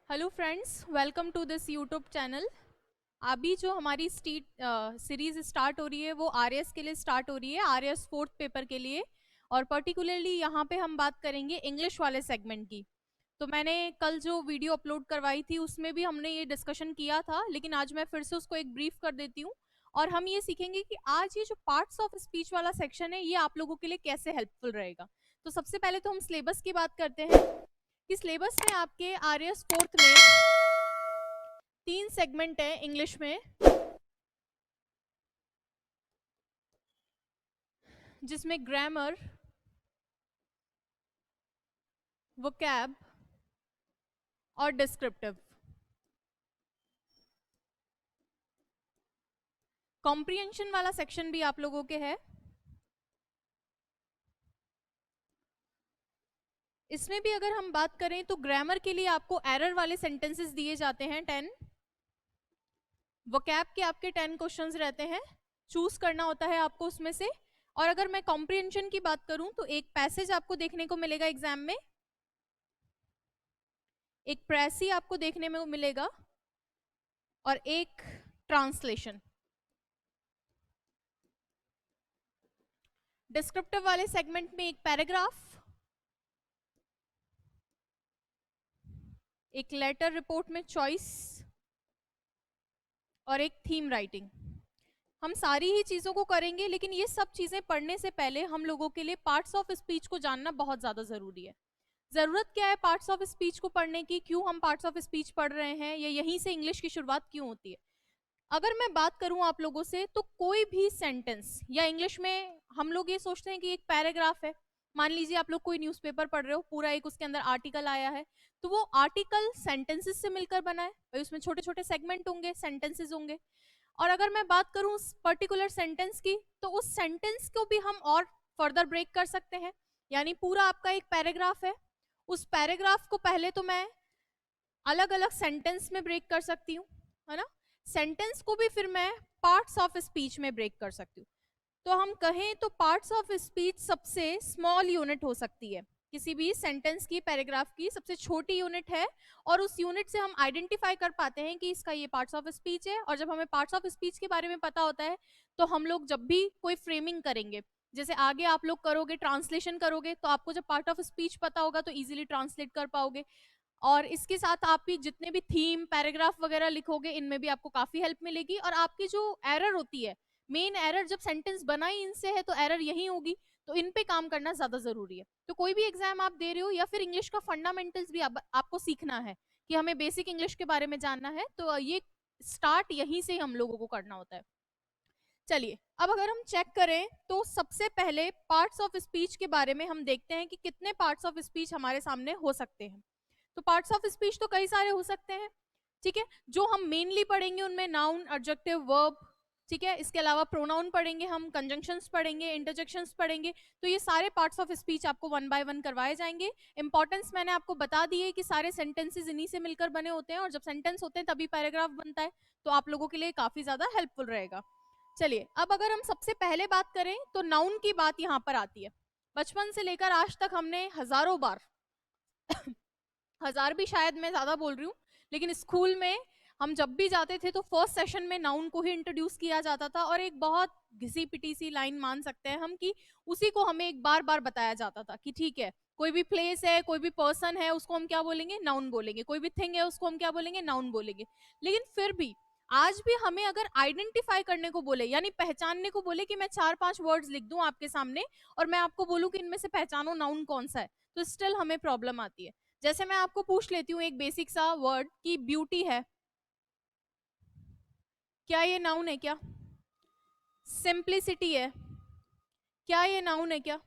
Hello friends, welcome to this YouTube channel. अभी जो हमारी सीरीज स्टार्ट हो रही है वो आरएस के लिए स्टार्ट हो रही है, आरएस फोर्थ पेपर के लिए। और पर्टिकुलरली यहाँ पे हम बात करेंगे इंग्लिश वाले सेगमेंट की। तो मैंने कल जो वीडियो अपलोड करवाई थी उसमें भी हमने ये डिस्कशन किया था, लेकिन आज मैं फिर से उसको एक ब्रीफ कर देती हूँ। और हम ये सीखेंगे कि आज ये जो पार्ट्स ऑफ स्पीच वाला सेक्शन है ये आप लोगों के लिए कैसे हेल्पफुल रहेगा। तो सबसे पहले तो हम सिलेबस की बात करते हैं कि सिलेबस में आपके आरएस फोर्थ में 3 सेगमेंट है इंग्लिश में, जिसमें ग्रामर, वोकैब और डिस्क्रिप्टिव। कॉम्प्रिहेंशन वाला सेक्शन भी आप लोगों के है। इसमें भी अगर हम बात करें तो ग्रामर के लिए आपको एरर वाले सेंटेंसेस दिए जाते हैं 10। वोकैब के आपके 10 क्वेश्चंस रहते हैं, चूज करना होता है आपको उसमें से। और अगर मैं कॉम्प्रिहेंशन की बात करूं तो एक पैसेज आपको देखने को मिलेगा एग्जाम में, एक प्रेसी आपको देखने में मिलेगा और एक ट्रांसलेशन। डिस्क्रिप्टिव वाले सेगमेंट में एक पैराग्राफ, एक लेटर रिपोर्ट में चॉइस और एक थीम राइटिंग। हम सारी ही चीजों को करेंगे, लेकिन ये सब चीजें पढ़ने से पहले हम लोगों के लिए पार्ट्स ऑफ स्पीच को जानना बहुत ज्यादा जरूरी है। जरूरत क्या है पार्ट्स ऑफ स्पीच को पढ़ने की, क्यों हम पार्ट्स ऑफ स्पीच पढ़ रहे हैं, या यहीं से इंग्लिश की शुरुआत क्यों होती है। अगर मैं बात करूं आप लोगों से, तो कोई भी सेंटेंस, या इंग्लिश में हम लोग ये सोचते हैं कि एक पैराग्राफ है। मान लीजिए आप लोग कोई न्यूज़पेपर पढ़ रहे हो, पूरा एक उसके अंदर आर्टिकल आया है, तो वो आर्टिकल सेंटेंसेस से मिलकर बना है और उसमें छोटे छोटे सेगमेंट होंगे, सेंटेंसेस होंगे। और अगर मैं बात करूं उस पर्टिकुलर सेंटेंस की, तो उस सेंटेंस को भी हम और फर्दर ब्रेक कर सकते हैं। यानी पूरा आपका एक पैराग्राफ है, उस पैराग्राफ को पहले तो मैं अलग अलग सेंटेंस में ब्रेक कर सकती हूँ, है ना। सेंटेंस को भी फिर मैं पार्ट्स ऑफ स्पीच में ब्रेक कर सकती हूँ। तो हम कहें तो पार्ट्स ऑफ स्पीच सबसे स्मॉल यूनिट हो सकती है, किसी भी सेंटेंस की, पैराग्राफ की सबसे छोटी यूनिट है। और उस यूनिट से हम आइडेंटिफाई कर पाते हैं कि इसका ये पार्ट्स ऑफ स्पीच है। और जब हमें पार्ट्स ऑफ स्पीच के बारे में पता होता है, तो हम लोग जब भी कोई फ्रेमिंग करेंगे, जैसे आगे आप लोग करोगे ट्रांसलेशन करोगे, तो आपको जब पार्ट ऑफ स्पीच पता होगा तो इजीली ट्रांसलेट कर पाओगे। और इसके साथ आप भी जितने भी थीम, पैराग्राफ वगैरह लिखोगे, इनमें भी आपको काफी हेल्प मिलेगी। और आपकी जो एरर होती है, मेन एरर, जब सेंटेंस बना ही इनसे है तो एरर यही होगी। तो इन पे काम करना ज्यादा जरूरी है। तो कोई भी एग्जाम आप दे रहे हो, या फिर इंग्लिश का फंडामेंटल्स भी आपको सीखना है कि हमें बेसिक इंग्लिश के बारे में जानना है, तो ये स्टार्ट यहीं से हम लोगों को करना होता है। चलिए, अब अगर हम चेक करें तो सबसे पहले पार्ट्स ऑफ स्पीच के बारे में हम देखते हैं कि कितने पार्ट्स ऑफ स्पीच हमारे सामने हो सकते हैं। तो पार्ट्स ऑफ स्पीच तो कई सारे हो सकते हैं, ठीक है। जो हम मेनली पढ़ेंगे उनमें नाउन, एडजेक्टिव, वर्ब, ठीक है। इसके अलावा प्रोनाउन पढ़ेंगे, हम कंजंक्शंस पढ़ेंगे, इंटरजेक्शंस पढ़ेंगे। तो ये सारे पार्ट्स ऑफ स्पीच आपको वन बाय वन करवाए जाएंगे। इंपॉर्टेंस मैंने आपको बता दी है कि सारे सेंटेंसेस इन्हीं से मिलकर बने होते हैं, और जब सेंटेंस होते हैं तभी पैराग्राफ बनता है। तो आप लोगों के लिए काफी ज्यादा हेल्पफुल रहेगा। चलिए, अब अगर हम सबसे पहले बात करें तो नाउन की बात यहाँ पर आती है। बचपन से लेकर आज तक हमने हजारों बार हजार भी शायद मैं ज्यादा बोल रही हूँ, लेकिन स्कूल में हम जब भी जाते थे तो फर्स्ट सेशन में नाउन को ही इंट्रोड्यूस किया जाता था। और एक बहुत घिसी पिटी सी लाइन मान सकते हैं हम कि उसी को हमें एक बार बार बताया जाता था कि ठीक है, कोई भी प्लेस है, कोई भी पर्सन है, उसको हम क्या बोलेंगे, नाउन बोलेंगे। कोई भी थिंग है, उसको हम क्या बोलेंगे, नाउन बोलेंगे। लेकिन फिर भी आज भी हमें अगर आइडेंटिफाई करने को बोले, यानी पहचानने को बोले कि मैं 4-5 वर्ड्स लिख दूं आपके सामने और मैं आपको बोलूं कि इनमें से पहचानो नाउन कौन सा है, तो स्टिल हमें प्रॉब्लम आती है। जैसे मैं आपको पूछ लेती हूँ एक बेसिक सा वर्ड कि ब्यूटी है, क्या ये नाउन है क्या? सिंप्लिसिटी है, क्या ये नाउन है क्या?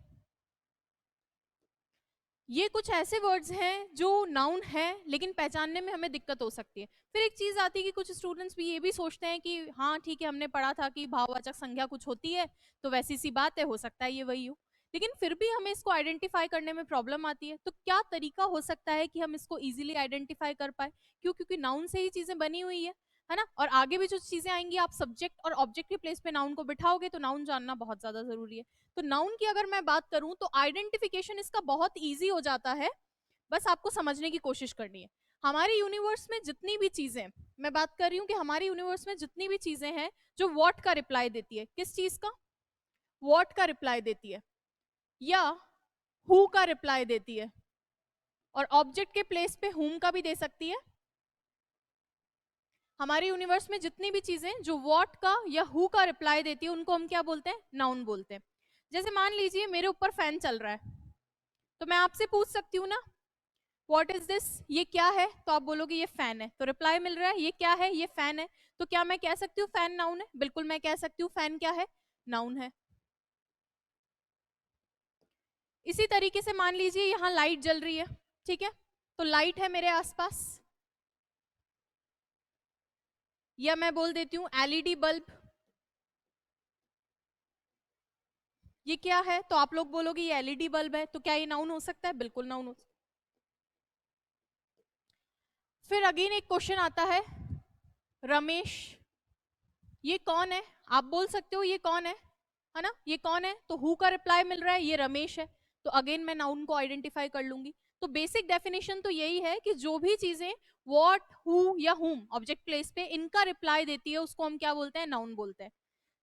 ये कुछ ऐसे वर्ड्स हैं जो नाउन है, लेकिन पहचानने में हमें दिक्कत हो सकती है। फिर एक चीज आती है कि कुछ स्टूडेंट्स भी ये भी सोचते हैं कि हाँ ठीक है, हमने पढ़ा था कि भाववाचक संज्ञा कुछ होती है, तो वैसी सी बात है, हो सकता है ये वही हो। लेकिन फिर भी हमें इसको आइडेंटिफाई करने में प्रॉब्लम आती है। तो क्या तरीका हो सकता है कि हम इसको इजीली आइडेंटिफाई कर पाए? क्यों? क्योंकि नाउन से ही चीजें बनी हुई है ना। और आगे भी जो चीजें आएंगी, आप सब्जेक्ट और ऑब्जेक्ट के प्लेस पे नाउन को बिठाओगे, तो नाउन जानना बहुत ज्यादा जरूरी है। तो नाउन की अगर मैं बात करूं तो आइडेंटिफिकेशन इसका बहुत इजी हो जाता है, बस आपको समझने की कोशिश करनी है। हमारे यूनिवर्स में जितनी भी चीजें, मैं बात कर रही हूँ कि हमारे यूनिवर्स में जितनी भी चीजें हैं जो व्हाट का रिप्लाई देती है, किस चीज का, व्हाट का रिप्लाई देती है या हु का रिप्लाई देती है, और ऑब्जेक्ट के प्लेस पे हुम का भी दे सकती है। हमारे यूनिवर्स में जितनी भी चीजें जो व्हाट का या हु का रिप्लाई देती है उनको हम क्या बोलते हैं, नाउन बोलते हैं। जैसे मान लीजिए मेरे ऊपर फैन चल रहा है, तो मैं आपसे पूछ सकती हूँ ना, व्हाट इज दिस, ये क्या है, तो आप बोलोगे ये फैन है, तो रिप्लाई मिल रहा है ये क्या है, ये फैन है। तो क्या मैं कह सकती हूँ फैन नाउन है? बिल्कुल मैं कह सकती हूँ फैन क्या है, नाउन है। इसी तरीके से मान लीजिए यहाँ लाइट जल रही है, ठीक है, तो लाइट है मेरे आसपास, या मैं बोल देती हूँ एलईडी बल्ब, ये क्या है, तो आप लोग बोलोगे ये एलईडी बल्ब है, तो क्या ये नाउन हो सकता है? बिल्कुल नाउन हो सकता है। फिर अगेन एक क्वेश्चन आता है, रमेश, ये कौन है? आप बोल सकते हो ये कौन है ना, ये कौन है, तो हु का रिप्लाई मिल रहा है ये रमेश है, तो अगेन मैं नाउन को आइडेंटिफाई कर लूंगी। तो बेसिक डेफिनेशन तो यही है कि जो भी चीजें व्हाट, हु या हुम ऑब्जेक्ट प्लेस पे इनका रिप्लाई देती है उसको हम क्या बोलते हैं, नाउन बोलते हैं।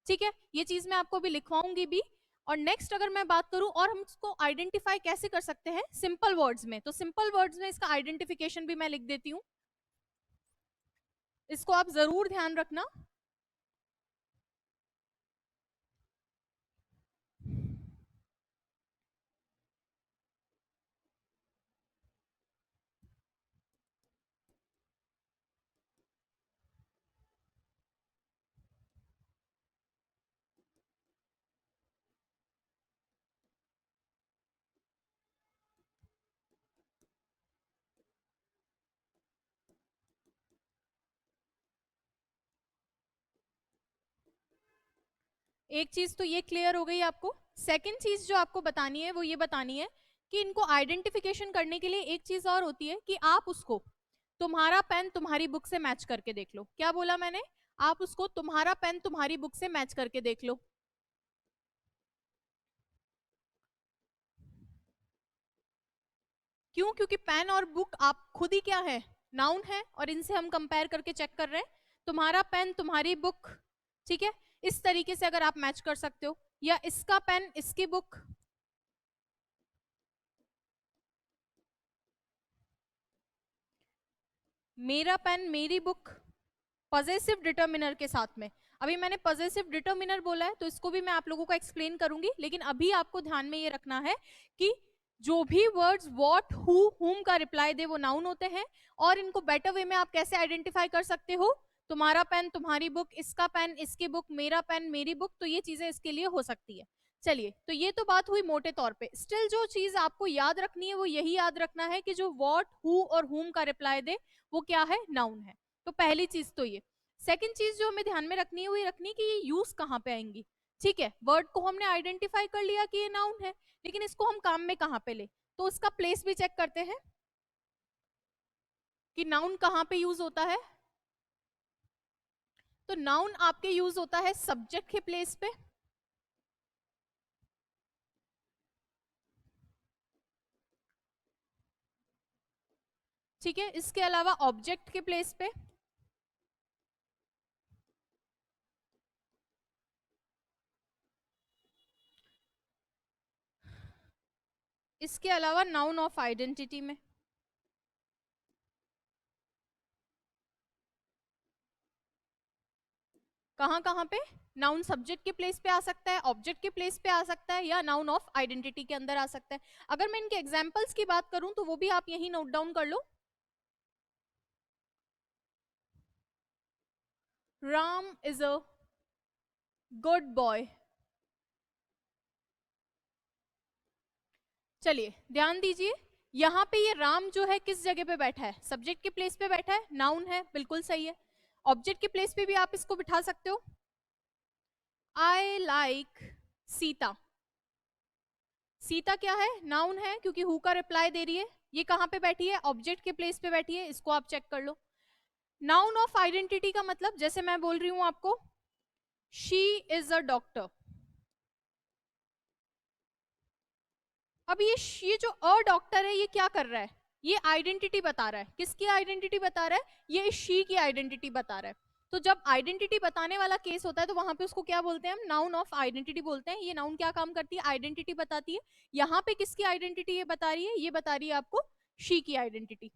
ठीक है, ये चीज मैं आपको भी लिखवाऊंगी भी। और नेक्स्ट अगर मैं बात करूं और हम इसको आइडेंटिफाई कैसे कर सकते हैं सिंपल वर्ड्स में, तो सिंपल वर्ड्स में इसका आइडेंटिफिकेशन भी मैं लिख देती हूँ, इसको आप जरूर ध्यान रखना। एक चीज तो ये क्लियर हो गई आपको। सेकंड चीज जो आपको बतानी है वो ये बतानी है कि इनको आइडेंटिफिकेशन करने के लिए एक चीज और होती है कि आप उसको तुम्हारा पेन तुम्हारी बुक से मैच करके देख लो। क्या बोला मैंने? आप उसको तुम्हारा पेन तुम्हारी बुक से मैच करके देख लो। क्यों? क्योंकि पेन और बुक आप खुद ही क्या है, नाउन है, और इनसे हम कंपेयर करके चेक कर रहे हैं। तुम्हारा पेन तुम्हारी बुक, ठीक है, इस तरीके से अगर आप मैच कर सकते हो, या इसका पेन इसकी बुक, मेरा पेन मेरी बुक, पॉजेसिव डिटर्मिनर के साथ में। अभी मैंने पॉजेसिव डिटर्मिनर बोला है तो इसको भी मैं आप लोगों को एक्सप्लेन करूंगी, लेकिन अभी आपको ध्यान में ये रखना है कि जो भी वर्ड्स व्हाट, हु, हुम का रिप्लाई दे वो नाउन होते हैं। और इनको बेटर वे में आप कैसे आइडेंटिफाई कर सकते हो, तुम्हारा पेन तुम्हारी बुक, इसका पेन इसकी बुक, मेरा पेन मेरी बुक, तो ये चीजें इसके लिए हो सकती है। चलिए, तो ये तो बात हुई मोटे तौर पे। स्टिल जो चीज आपको याद रखनी है वो यही याद रखना है कि जो व्हाट, हु और हुम का रिप्लाई दे वो क्या है, नाउन है। तो पहली चीज तो ये। सेकंड चीज जो हमें ध्यान में रखनी है वो ये रखनी है कि ये यूज कहाँ पे आएंगी। ठीक है, वर्ड को हमने आइडेंटिफाई कर लिया कि ये नाउन है, लेकिन इसको हम काम में कहाँ पे ले, तो उसका प्लेस भी चेक करते हैं कि नाउन कहाँ पे यूज होता है। तो नाउन आपके यूज होता है सब्जेक्ट के प्लेस पे, ठीक है, इसके अलावा ऑब्जेक्ट के प्लेस पे, इसके अलावा नाउन ऑफ आइडेंटिटी में। कहाँ कहाँ पे? नाउन सब्जेक्ट के प्लेस पे आ सकता है, ऑब्जेक्ट के प्लेस पे आ सकता है, या नाउन ऑफ आइडेंटिटी के अंदर आ सकता है। अगर मैं इनके एग्जांपल्स की बात करूं तो वो भी आप यही नोट डाउन कर लो। Ram is a good boy. चलिए ध्यान दीजिए, यहाँ पे ये राम जो है किस जगह पे बैठा है, सब्जेक्ट के प्लेस पे बैठा है, नाउन है, बिल्कुल सही है। ऑब्जेक्ट के प्लेस पे भी आप इसको बिठा सकते हो। आई लाइक सीता, सीता क्या है, नाउन है, क्योंकि हु का रिप्लाई दे रही है। ये कहाँ पे बैठी है, ऑब्जेक्ट के प्लेस पे बैठी है, इसको आप चेक कर लो। नाउन ऑफ आइडेंटिटी का मतलब, जैसे मैं बोल रही हूं आपको, शी इज अ डॉक्टर। अब ये जो अ डॉक्टर है ये क्या कर रहा है, ये आइडेंटिटी बता रहा है, किसकी आइडेंटिटी बता रहा है, ये शी की आइडेंटिटी बता रहा है। तो जब आइडेंटिटी बताने वाला केस होता है तो वहां पे उसको क्या बोलते हैं हम, नाउन ऑफ आइडेंटिटी बोलते हैं। ये नाउन क्या काम करती है, आइडेंटिटी बताती है। यहाँ पे किसकी आइडेंटिटी ये बता रही है, ये बता रही है आपको शी की आइडेंटिटी।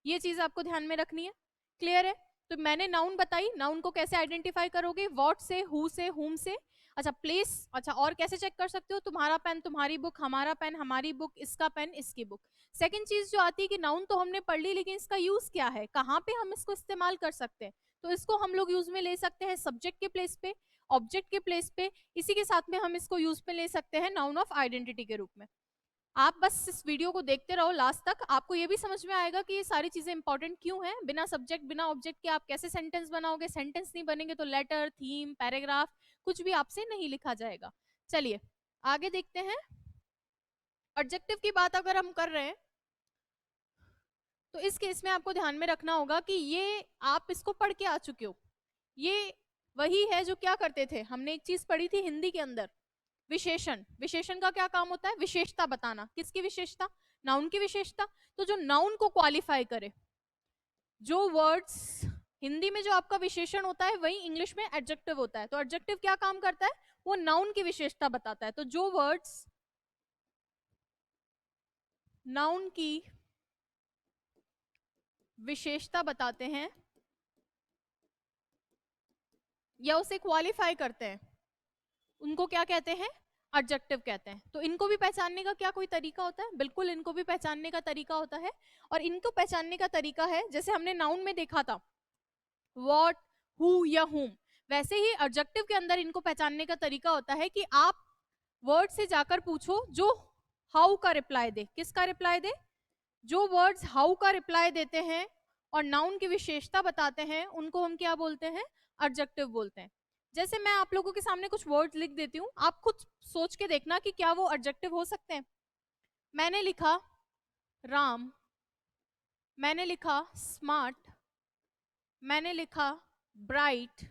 ये चीज आपको ध्यान में रखनी है, क्लियर है। तो मैंने नाउन बताई, नाउन को कैसे आइडेंटिफाई करोगे, व्हाट से, हु से, हुम से। अच्छा प्लेस, अच्छा और कैसे चेक कर सकते हो, तुम्हारा पेन तुम्हारी बुक, हमारा पेन हमारी बुक, इसका पेन इसकी बुक। सेकंड चीज जो आती है कि नाउन तो हमने पढ़ ली, लेकिन इसका यूज क्या है, कहाँ पे हम इसको इस्तेमाल कर सकते हैं। तो इसको हम लोग यूज में ले सकते हैं सब्जेक्ट के प्लेस पे, ऑब्जेक्ट के प्लेस पे, इसी के साथ में हम इसको यूज पे ले सकते हैं नाउन ऑफ आइडेंटिटी के रूप में। आप बस इस वीडियो को देखते रहो लास्ट तक, आपको ये भी समझ में आएगा कि ये सारी चीजें इंपॉर्टेंट क्यों हैं। बिना सब्जेक्ट बिना ऑब्जेक्ट के आप कैसे सेंटेंस बनाओगे, सेंटेंस नहीं बनेंगे तो लेटर, थीम, पैराग्राफ कुछ भी आपसे नहीं लिखा जाएगा। चलिए आगे देखते हैं। एडजेक्टिव की बात अगर हम कर रहे हैं तो इस केस में आपको ध्यान में रखना होगा कि ये आप इसको पढ़ के आ चुके हो। ये वही है जो क्या करते थे, हमने एक चीज पढ़ी थी हिंदी के अंदर, विशेषण। विशेषण का क्या काम होता है, विशेषता बताना। किसकी विशेषता, नाउन की विशेषता। तो जो नाउन को क्वालिफाई करे, जो वर्ड्स हिंदी में जो आपका विशेषण होता है वही इंग्लिश में एडजेक्टिव होता है। तो एडजेक्टिव क्या काम करता है, वो नाउन की विशेषता बताता है। तो जो वर्ड्स नाउन की विशेषता बताते हैं या उसे क्वालिफाई करते हैं, उनको क्या कहते हैं, एडजेक्टिव कहते हैं। तो इनको भी पहचानने का क्या कोई तरीका होता है, बिल्कुल इनको भी पहचानने का तरीका होता है। और इनको पहचानने का तरीका है, जैसे हमने नाउन में देखा था व्हाट, हु या हुम, वैसे ही एडजेक्टिव के अंदर इनको पहचानने का तरीका होता है कि आप वर्ड से जाकर पूछो जो हाउ का रिप्लाई दे। किसका रिप्लाई दे, जो वर्ड्स हाउ का रिप्लाई देते हैं और नाउन की विशेषता बताते हैं उनको हम क्या बोलते हैं, एडजेक्टिव बोलते हैं। जैसे मैं आप लोगों के सामने कुछ वर्ड्स लिख देती हूँ, आप खुद सोच के देखना कि क्या वो एडजेक्टिव हो सकते हैं। मैंने लिखा राम, मैंने लिखा स्मार्ट, मैंने लिखा ब्राइट,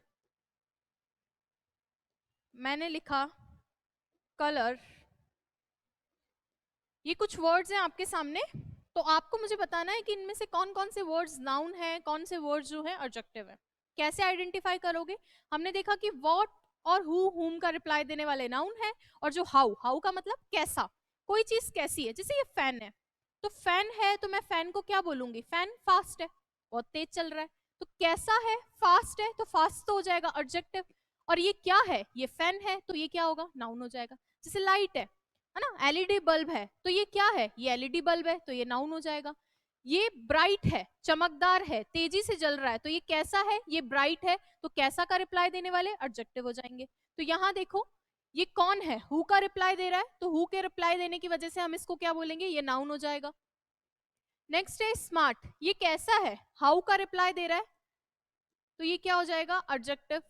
मैंने लिखा कलर। ये कुछ वर्ड्स हैं आपके सामने, तो आपको मुझे बताना है कि इनमें से कौन कौन से वर्ड्स नाउन है, कौन से वर्ड्स जो है एडजेक्टिव है। कैसे आइडेंटिफाई करोगे, हमने देखा कि व्हाट और हु, हुम का रिप्लाई देने वाले नाउन है, और जो हाउ, हाउ का मतलब कैसा, कोई चीज कैसी है। जैसे ये फैन है, तो फैन है तो मैं फैन को क्या बोलूंगी, फैन फास्ट है, बहुत तेज चल रहा है। तो कैसा है, फास्ट है, तो फास्ट तो हो जाएगा एडजेक्टिव। और ये क्या है, ये फैन है, तो ये क्या होगा, नाउन हो जाएगा। जैसे लाइट है ना, एलईडी बल्ब है, तो ये क्या है, ये एलईडी बल्ब है, तो ये नाउन हो जाएगा। ये ब्राइट है, चमकदार है, तेजी से जल रहा है, तो ये कैसा है, ये ब्राइट है, तो कैसा का रिप्लाई देने वाले एडजेक्टिव हो जाएंगे। तो यहाँ देखो ये कौन है, हु का रिप्लाई दे रहा है, तो हु के रिप्लाई देने की वजह से हम इसको क्या बोलेंगे, ये नाउन हो जाएगा। नेक्स्ट है स्मार्ट, ये कैसा है, हाउ का रिप्लाई दे रहा है, तो ये क्या हो जाएगा, एडजेक्टिव।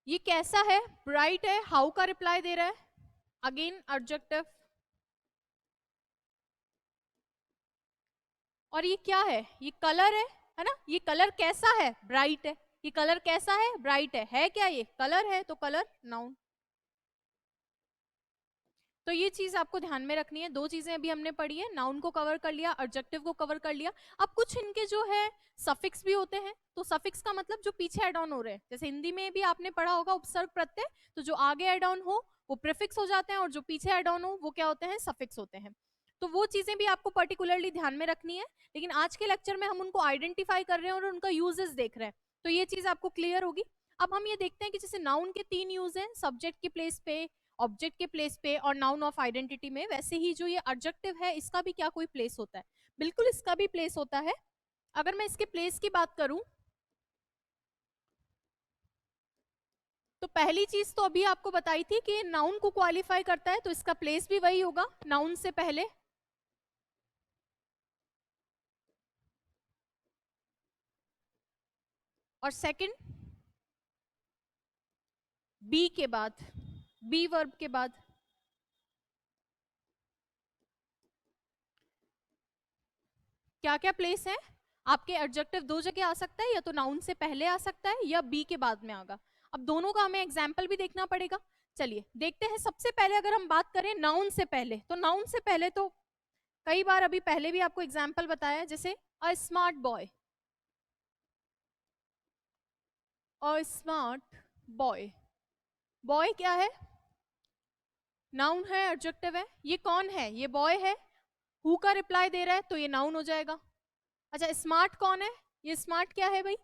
ये कैसा है, ब्राइट है, हाउ का रिप्लाई दे रहा है, अगेन एडजेक्टिव। और ये क्या है, ये कलर है ना, ये कलर कैसा है, ब्राइट है, ये कलर कैसा है, ब्राइट है क्या, ये कलर है, तो कलर नाउन। तो ये चीज आपको ध्यान में रखनी है। दो चीजें अभी हमने पढ़ी है, नाउन को कवर कर लिया, एडजेक्टिव को कवर कर लिया। अब कुछ इनके जो है सफिक्स भी होते हैं। तो सफिक्स का मतलब जो पीछे एड ऑन हो रहे हैं, जैसे हिंदी में भी आपने पढ़ा होगा उपसर्ग प्रत्यय, तो जो आगे एड ऑन हो वो प्रीफिक्स हो जाते हैं, और जो पीछे एड ऑन हो वो क्या होते हैं, सफिक्स होते हैं। तो वो चीजें भी आपको पर्टिकुलरली ध्यान में रखनी है। लेकिन आज के लेक्चर में हम उनको आइडेंटिफाई कर रहे हैं और उनका यूजेस देख रहे हैं, तो ये चीज आपको क्लियर होगी। अब हम ये देखते हैं कि जैसे नाउन के 3 यूज हैं, सब्जेक्ट के प्लेस पे, ऑब्जेक्ट के प्लेस पे और नाउन ऑफ आइडेंटिटी में। वैसे ही जो ये एडजेक्टिव है इसका भी क्या कोई प्लेस होता है, बिल्कुल इसका भी प्लेस होता है। अगर मैं इसके प्लेस की बात करूं तो पहली चीज तो अभी आपको बताई थी कि नाउन को क्वालिफाई करता है, तो इसका प्लेस भी वही होगा, नाउन से पहले। और सेकंड बी के बाद, बी वर्ब के बाद। क्या क्या प्लेस है आपके, एडजेक्टिव दो जगह आ सकता है, या तो नाउन से पहले आ सकता है या बी के बाद में आगा। अब दोनों का हमें एग्जाम्पल भी देखना पड़ेगा। चलिए देखते हैं। सबसे पहले अगर हम बात करें नाउन से पहले, तो नाउन से पहले तो कई बार अभी पहले भी आपको एग्जाम्पल बताया, जैसे a smart boy, a smart boy. Boy क्या है? नाउन है, एडजेक्टिव है। ये कौन है? ये बॉय है। हु का रिप्लाई दे रहा है तो ये नाउन हो जाएगा। अच्छा, स्मार्ट कौन है? ये स्मार्ट क्या है भाई?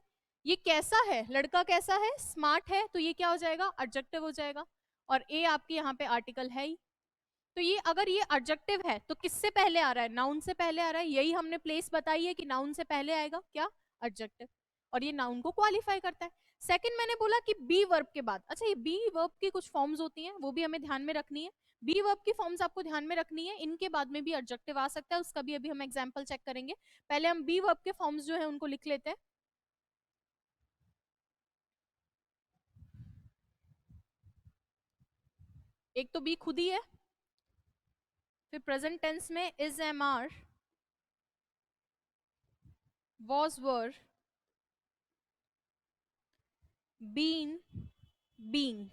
ये कैसा है? लड़का कैसा है? स्मार्ट है, तो ये क्या हो जाएगा? एडजेक्टिव हो जाएगा। और ए आपके यहाँ पे आर्टिकल है ही। तो ये अगर ये एडजेक्टिव है तो किससे पहले आ रहा है? नाउन से पहले आ रहा है। यही हमने प्लेस बताई है कि नाउन से पहले आएगा क्या? एडजेक्टिव। और ये नाउन को क्वालिफाई करता है। सेकंड मैंने बोला कि बी वर्ब के बाद। अच्छा, ये बी वर्ब की कुछ फॉर्म्स होती हैं, वो भी हमें ध्यान में रखनी है। बी वर्ब की फॉर्म्स आपको ध्यान में रखनी है। इनके बाद में भी एडजेक्टिव आ सकता है, उसका भी अभी हम एग्जांपल चेक करेंगे। पहले हम बी वर्ब के फॉर्म्स जो है उनको लिख लेते हैं। एक तो बी खुद ही है, फिर प्रेजेंट टेंस में is, am, are, was, were, been, being।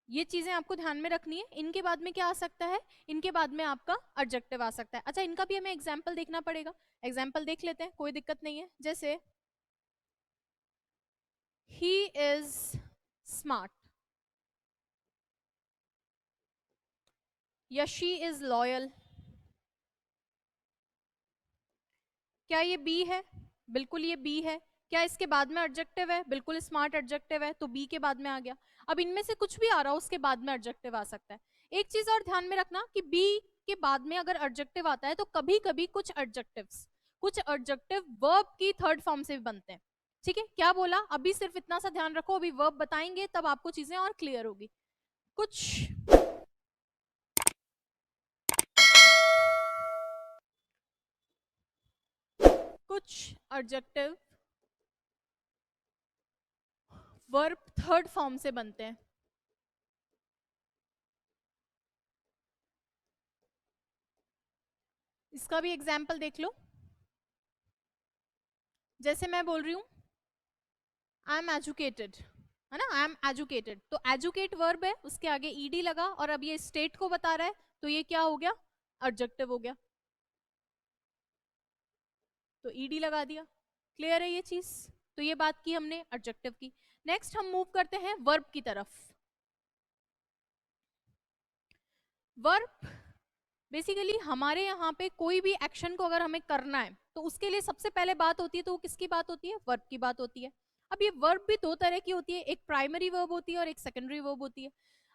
ये चीजें आपको ध्यान में रखनी है। इनके बाद में क्या आ सकता है? इनके बाद में आपका एडजेक्टिव आ सकता है। अच्छा, इनका भी हमें एग्जाम्पल देखना पड़ेगा। एग्जाम्पल देख लेते हैं, कोई दिक्कत नहीं है। जैसे ही इज स्मार्ट, या शी इज लॉयल। क्या ये बी है? बिल्कुल ये बी है। क्या इसके बाद में एडजेक्टिव है? बिल्कुल स्मार्ट एडजेक्टिव है, तो बी के बाद में आ गया। अब इनमें से कुछ भी आ रहा हो उसके बाद में एडजेक्टिव आ सकता है। एक चीज और ध्यान में रखना कि बी के बाद में अगर एडजेक्टिव आता है तो कभी कभी कुछ एडजेक्टिव वर्ब की थर्ड फॉर्म से भी बनते हैं। ठीक है, क्या बोला? अभी सिर्फ इतना सा ध्यान रखो, अभी वर्ब बताएंगे तब आपको चीजें और क्लियर होगी। कुछ एडजेक्टिव वर्ब थर्ड फॉर्म से बनते हैं। इसका भी एग्जाम्पल देख लो। जैसे मैं बोल रही हूं आई एम एजुकेटेड, है ना, आई एम एजुकेटेड, तो एजुकेट वर्ब है, उसके आगे ईडी लगा, और अब ये स्टेट को बता रहा है, तो ये क्या हो गया? एडजेक्टिव हो गया, तो ईडी लगा दिया। क्लियर है ये चीज? तो ये बात की हमने एडजेक्टिव की। नेक्स्ट हम मूव करते हैं वर्ब की तरफ। वर्ब बेसिकली हमारे यहाँ पे कोई भी एक्शन को अगर हमें करना है तो उसके लिए सबसे पहले बात होती है, तो वो किसकी बात होती है? वर्ब की बात होती है। अब ये वर्ब भी दो तरह की होती है, एक प्राइमरी वर्ब होती है और एक सेकेंडरी वर्ब होती है।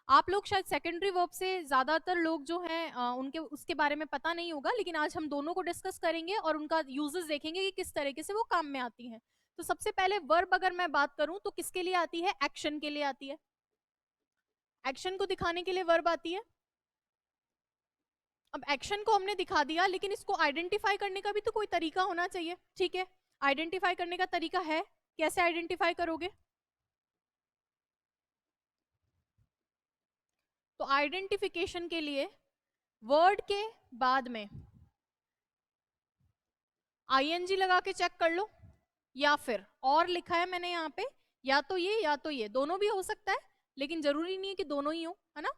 आप लोग शायद सेकेंडरी वर्ब से ज्यादातर लोग जो हैं उनके उसके बारे में पता नहीं होगा, लेकिन आज हम दोनों को डिस्कस करेंगे और उनका यूजेस देखेंगे कि किस तरीके से वो काम में आती हैं। तो सबसे पहले वर्ब अगर मैं बात करूं तो किसके लिए आती है? एक्शन के लिए आती है। एक्शन को दिखाने के लिए वर्ब आती है। अब एक्शन को हमने दिखा दिया, लेकिन इसको आइडेंटिफाई करने का भी तो कोई तरीका होना चाहिए। ठीक है, आइडेंटिफाई करने का तरीका है, कैसे आइडेंटिफाई करोगे? तो आइडेंटिफिकेशन के लिए वर्ड के बाद में आईएनजी लगा के चेक कर लो, या फिर और लिखा है मैंने यहाँ पे, या तो ये या तो ये, दोनों भी हो सकता है, लेकिन जरूरी नहीं है कि दोनों ही हो, है ना।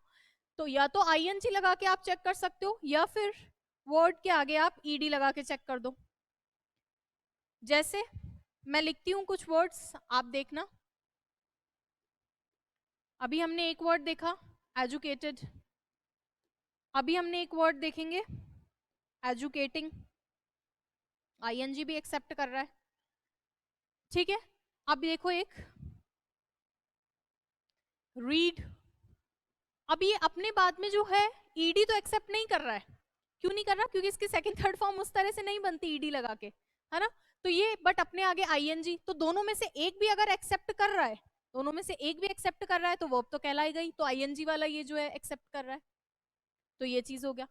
तो या तो आईएनजी लगा के आप चेक कर सकते हो, या फिर वर्ड के आगे आप ईडी लगा के चेक कर दो। जैसे मैं लिखती हूं कुछ वर्ड्स, आप देखना। अभी हमने एक वर्ड देखा एजुकेटेड, अभी हमने एक वर्ड देखेंगे एजुकेटिंग, आईएनजी भी एक्सेप्ट कर रहा है। ठीक है, अब देखो एक रीड, अब ये अपने बाद में जो है ईडी तो एक्सेप्ट नहीं कर रहा है। क्यों नहीं कर रहा? क्योंकि इसकी सेकंड थर्ड फॉर्म उस तरह से नहीं बनती ईडी लगा के, है ना। तो ये बट अपने आगे आईएनजी, तो दोनों में से एक भी अगर एक्सेप्ट कर रहा है, दोनों में से एक भी एक्सेप्ट कर रहा है तो वर्ब तो कहलाई गई, तो आईएनजी वाला ये जो है एक्सेप्ट कर रहा है, तो ये चीज हो गया।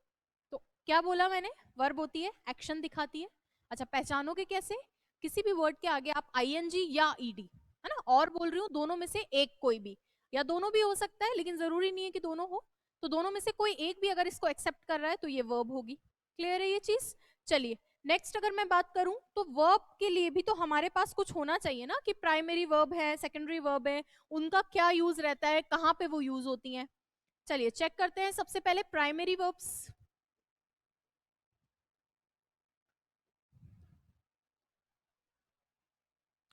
तो क्या बोला मैंने? वर्ब होती है, एक्शन दिखाती है। अच्छा, पहचानोगे कैसे? किसी भी वर्ड के आगे आप आईएनजी या ईडी, है ना, और बोल रही हूँ दोनों में से एक कोई भी, या दोनों भी हो सकता है, लेकिन जरूरी नहीं है कि दोनों हो। तो दोनों में से कोई एक भी अगर इसको एक्सेप्ट कर रहा है तो ये वर्ब होगी। क्लियर है ये चीज? चलिए नेक्स्ट अगर मैं बात करूं तो वर्ब के लिए भी तो हमारे पास कुछ होना चाहिए ना, कि प्राइमरी वर्ब है, सेकेंडरी वर्ब है, उनका क्या यूज रहता है, कहाँ पे वो यूज होती हैं। चलिए चेक करते हैं। सबसे पहले प्राइमरी वर्ब्स,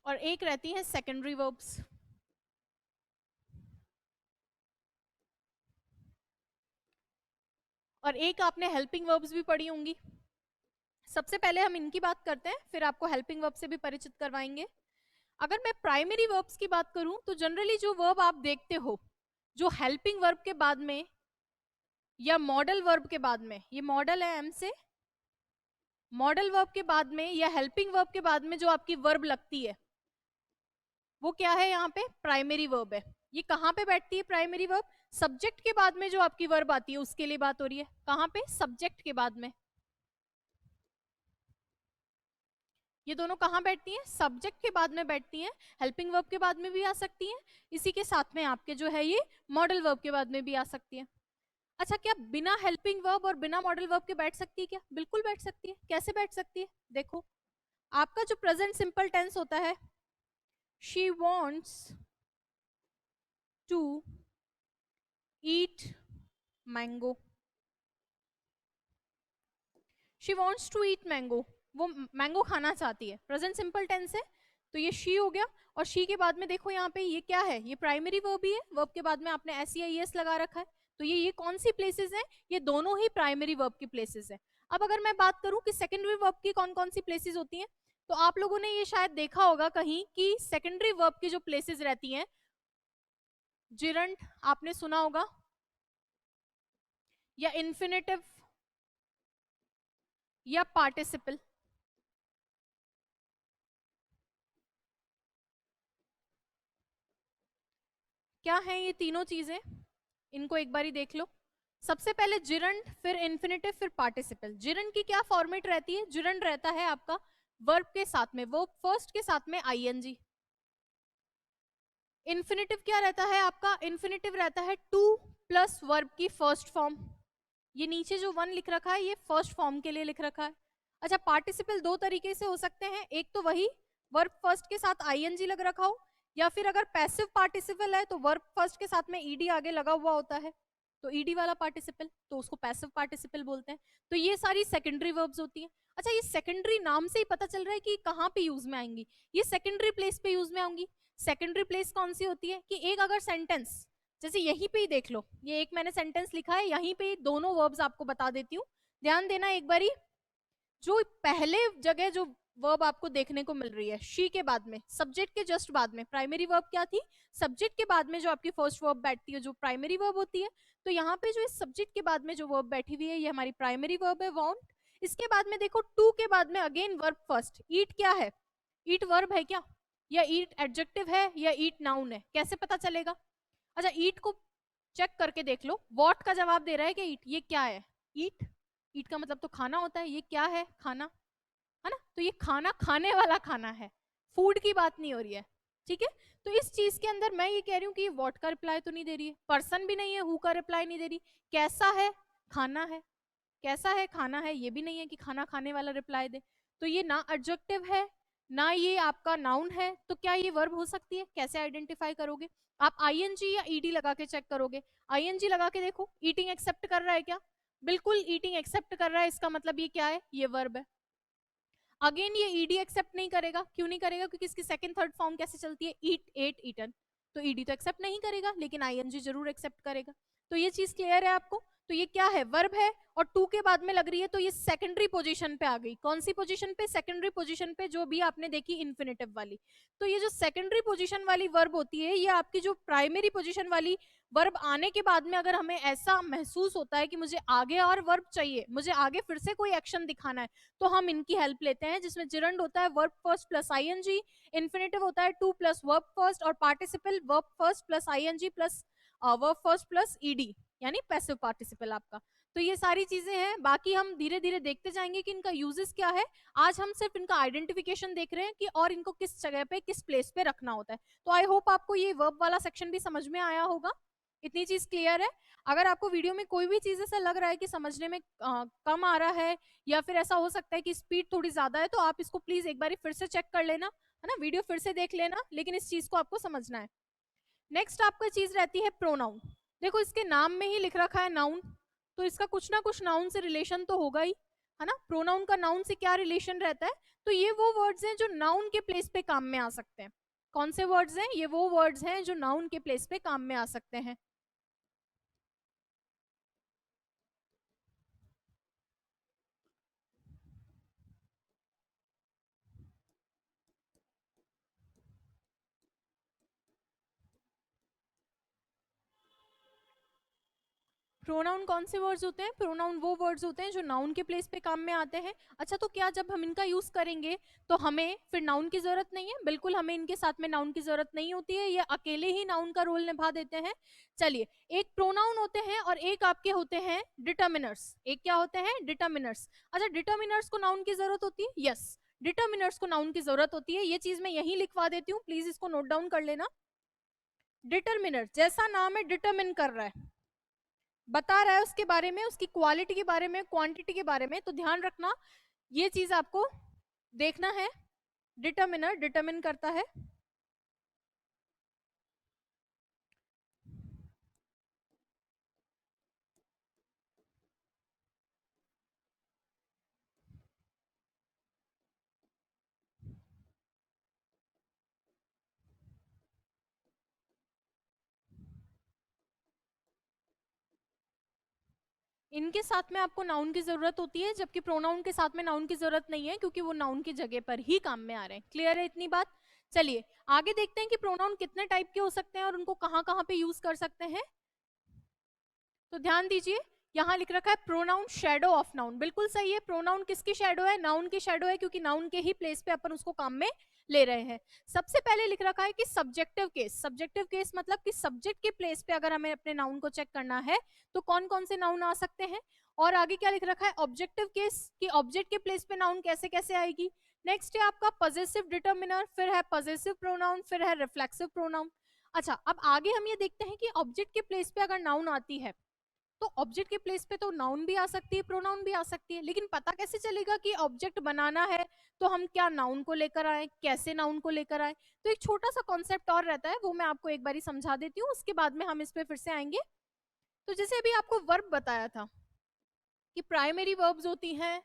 और एक रहती है सेकेंडरी वर्ब्स। और एक आपने हेल्पिंग वर्ब्स भी पढ़ी होंगी। सबसे पहले हम इनकी बात करते हैं, फिर आपको हेल्पिंग वर्ब से भी परिचित करवाएंगे। अगर मैं प्राइमरी वर्ब्स की बात करूं तो जनरली जो वर्ब आप देखते हो, जो हेल्पिंग वर्ब के बाद में या मॉडल वर्ब के बाद में, ये मॉडल है एम से, मॉडल वर्ब के बाद में या हेल्पिंग वर्ब के बाद में जो आपकी वर्ब लगती है वो क्या है, यहाँ पे प्राइमरी वर्ब है। ये कहाँ पे बैठती है प्राइमरी वर्ब? सब्जेक्ट के बाद में जो आपकी वर्ब आती है उसके लिए बात हो रही है। कहाँ पे? सब्जेक्ट के बाद में। ये दोनों कहाँ बैठती हैं? सब्जेक्ट के बाद में बैठती हैं। हेल्पिंग वर्ब के बाद में भी आ सकती हैं, इसी के साथ में आपके जो है ये मॉडल वर्ब के बाद में भी आ सकती है। अच्छा, क्या बिना हेल्पिंग वर्ब और बिना मॉडल वर्ब के बैठ सकती है क्या? बिल्कुल बैठ सकती है। कैसे बैठ सकती है? देखो, आपका जो प्रेजेंट सिंपल टेंस होता है, she wants to eat mango, she wants to eat mango, वो मैंगो खाना चाहती है, प्रेजेंट सिंपल टेंस है। तो ये शी हो गया। और शी के बाद में देखो यहाँ पे ये क्या है, ये प्राइमरी वर्ब ही है। वर्ब के बाद में आपने एस या ई एस लगा रखा है, तो ये कौन सी प्लेसेस है? ये दोनों ही प्राइमरी वर्ब की प्लेसेस है। अब अगर मैं बात करूं कि सेकेंडरी वर्ब की कौन कौन सी प्लेसेस होती हैं, तो आप लोगों ने ये शायद देखा होगा कहीं कि सेकेंडरी वर्ब की जो प्लेसेस रहती हैं, जिरंट आपने सुना होगा, या इन्फिनेटिव, या पार्टिसिपल। क्या है ये तीनों चीजें? इनको एक बारी देख लो। सबसे पहले जिरंड, फिर इन्फिनेटिव, फिर पार्टिसिपल। जिरंड की क्या फॉर्मेट रहती है? जिरंड रहता है आपका वर्ब के साथ में, वर्ब फर्स्ट के साथ में आईएनजी। इन्फिनेटिव क्या रहता है आपका? इन्फिनेटिव रहता है टू प्लस वर्ब की फर्स्ट फॉर्म। ये नीचे जो वन लिख रखा है ये फर्स्ट फॉर्म के लिए लिख रखा है। अच्छा, पार्टिसिपल दो तरीके से हो सकते हैं, एक तो वही वर्ब फर्स्ट के साथ आईएनजी लग रखा हो, या फिर अगर पैसिव पार्टिसिपल है तो वर्ब फर्स्ट के साथ में ईडी आगे लगा हुआ होता है, तो ईडी वाला पार्टिसिपल, तो उसको पैसिव पार्टिसिपल बोलते हैं। तो ये सारी सेकेंडरी वर्ब्स होती हैं। अच्छा, ये सेकेंडरी नाम से ही पता चल रहा है कि कहाँ पे यूज में आएंगी, ये सेकेंडरी प्लेस पे यूज में आऊंगी। सेकेंडरी प्लेस कौन सी होती है? कि एक अगर सेंटेंस, जैसे यहीं पे ही देख लो, ये एक मैंने सेंटेंस लिखा है, यहीं पे दोनों वर्ब्स आपको बता देती हूँ, ध्यान देना एक बारी। जो पहले जगह जो वर्ब आपको देखने को मिल रही है, शी के बाद में, सब्जेक्ट के जस्ट बाद में, प्राइमरी वर्ब क्या थी? सब्जेक्ट के बाद में जो आपकी फर्स्ट वर्ब बैठती है जो प्राइमरी वर्ब होती है, तो यहाँ पे जो इस सब्जेक्ट के बाद में जो वर्ब बैठी हुई है ये हमारी प्राइमरी वर्ब है, वांट। इसके बाद में देखो टू के बाद में अगेन वर्ब फर्स्ट। ईट क्या है? ईट वर्ब है क्या, या ईट एडजेक्टिव है, या ईट नाउन है? कैसे पता चलेगा? अच्छा, ईट को चेक करके देख लो, वॉट का जवाब दे रहा है कि ईट, ये क्या है? ईट, ईट का मतलब तो खाना होता है, ये क्या है? खाना है ना, तो ये खाना खाने वाला खाना है, फूड की बात नहीं हो रही है। ठीक है, तो इस चीज के अंदर मैं ये कह रही हूँ कि व्हाट का रिप्लाई तो नहीं दे रही है, पर्सन भी नहीं है, हु का रिप्लाई नहीं दे रही, कैसा है? खाना है, कैसा है? खाना है, ये भी नहीं है कि खाना खाने वाला रिप्लाई दे। तो ये ना एडजेक्टिव है, ना ये आपका नाउन है, तो क्या ये वर्ब हो सकती है? कैसे आइडेंटिफाई करोगे? आप आईएनजी या ईडी लगा के चेक करोगे। आईएनजी लगा के देखो, ईटिंग एक्सेप्ट कर रहा है क्या? बिल्कुल ईटिंग एक्सेप्ट कर रहा है, इसका मतलब ये क्या है? ये वर्ब है। अगेन ये ईडी एक्सेप्ट नहीं करेगा, क्यों नहीं करेगा? क्योंकि इसकी सेकंड थर्ड फॉर्म कैसे चलती है? ईट, एट, ईटन। तो ईडी तो एक्सेप्ट नहीं करेगा, लेकिन आईएनजी जरूर एक्सेप्ट करेगा। तो ये चीज क्लियर है आपको? तो ये क्या है? वर्ब है, और टू के बाद में लग रही है, तो ये सेकेंडरी पोजीशन पे आ गई। कौन सी पोजीशन पे? सेकेंडरी पोजीशन पे, जो भी आपने देखी इन्फिनेटिव वाली। तो ये जो सेकेंडरी पोजीशन वाली वर्ब होती है, ये आपकी जो प्राइमरी पोजीशन वाली वर्ब आने के बाद में अगर हमें ऐसा महसूस होता है कि मुझे आगे और वर्ब चाहिए, मुझे आगे फिर से कोई एक्शन दिखाना है, तो हम इनकी हेल्प लेते हैं, जिसमें जिरंड होता है verb first plus ING, infinitive होता है टू प्लस वर्ब फर्स्ट, और participle verb first plus ING plus verb first plus ED, यानी पैसिव पार्टिसिपल आपका। तो ये सारी चीजें हैं, बाकी हम धीरे धीरे देखते जाएंगे कि इनका यूजेस क्या है। आज हम सिर्फ इनका आइडेंटिफिकेशन देख रहे हैं कि और इनको किस जगह पे, किस प्लेस पे रखना होता है। तो आई होप आपको ये वर्ब वाला सेक्शन भी समझ में आया होगा। इतनी चीज क्लियर है? अगर आपको वीडियो में कोई भी चीज ऐसा लग रहा है कि समझने में कम आ रहा है, या फिर ऐसा हो सकता है कि स्पीड थोड़ी ज्यादा है, तो आप इसको प्लीज एक बार फिर से चेक कर लेना, है ना, वीडियो फिर से देख लेना, लेकिन इस चीज को आपको समझना है। नेक्स्ट आपका चीज रहती है प्रोनाउन। देखो इसके नाम में ही लिख रखा है नाउन, तो इसका कुछ ना कुछ नाउन से रिलेशन तो होगा ही, है ना। प्रोनाउन का नाउन से क्या रिलेशन रहता है? तो ये वो वर्ड्स हैं जो नाउन के प्लेस पे काम में आ सकते हैं। कौन से वर्ड्स हैं? ये वो वर्ड्स हैं जो नाउन के प्लेस पे काम में आ सकते हैं। प्रोनाउन कौन से वर्ड्स होते हैं? प्रोनाउन वो वर्ड्स होते हैं जो नाउन के प्लेस पे काम में आते हैं। अच्छा, तो क्या जब हम इनका यूज करेंगे तो हमें फिर नाउन की जरूरत नहीं है? बिल्कुल, हमें इनके साथ में नाउन की जरूरत नहीं होती है, ये अकेले ही नाउन का रोल निभा देते हैं। चलिए, एक प्रोनाउन होते हैं और एक आपके होते हैं डिटर्मिनर्स। एक क्या होते हैं? डिटर्मिनर्स। अच्छा, डिटर्मिनर्स को नाउन की जरूरत होती है? यस, डिटर्मिनर्स को नाउन की जरूरत होती है। ये चीज मैं यही लिखवा देती हूँ, प्लीज इसको नोट डाउन कर लेना। डिटर्मिनर जैसा नाम है, डिटर्मिन कर रहा है, बता रहा है उसके बारे में, उसकी क्वालिटी के बारे में, क्वांटिटी के बारे में, तो ध्यान रखना ये चीज आपको देखना है। डिटर्मिनर डिटर्मिन करता है। इनके साथ में आपको नाउन की जरूरत होती है, जबकि प्रोनाउन के साथ में नाउन की जरूरत नहीं है, क्योंकि वो नाउन की जगह पर ही काम में आ रहे हैं। क्लियर है इतनी बात? चलिए आगे देखते हैं कि प्रोनाउन कितने टाइप के हो सकते हैं और उनको कहाँ कहाँ पे यूज कर सकते हैं। तो ध्यान दीजिए, यहाँ लिख रखा है प्रोनाउन शैडो ऑफ नाउन। बिल्कुल सही है, प्रोनाउन किसकी शैडो है? नाउन की शैडो है, क्योंकि नाउन के ही प्लेस पे अपन उसको काम में ले रहे हैं। सबसे पहले लिख रखा है कि सब्जेक्टिव केस। सब्जेक्टिव केस मतलब कि सब्जेक्ट के प्लेस पे अगर हमें अपने नाउन को चेक करना है तो कौन कौन से नाउन आ सकते हैं। और आगे क्या लिख रखा है? ऑब्जेक्टिव केस, कि ऑब्जेक्ट के प्लेस पे नाउन कैसे कैसे आएगी। नेक्स्ट है आपका पजेसिव डिटर्मिनर, फिर है पजेसिव प्रोनाउन, फिर है रिफ्लेक्सिव प्रोनाउन। अच्छा, अब आगे हम ये देखते हैं कि ऑब्जेक्ट के प्लेस पे अगर नाउन आती है तो ऑब्जेक्ट के प्लेस पे तो नाउन भी आ सकती है, प्रोनाउन भी आ सकती है, लेकिन पता कैसे चलेगा कि ऑब्जेक्ट बनाना है तो हम क्या नाउन को लेकर आए, कैसे नाउन को लेकर आए। तो एक छोटा सा कॉन्सेप्ट और रहता है, वो मैं आपको एक बारी समझा देती हूँ, उसके बाद में हम इस पे फिर से आएंगे। तो जैसे अभी आपको वर्ब बताया था कि प्राइमरी वर्ब्स होती हैं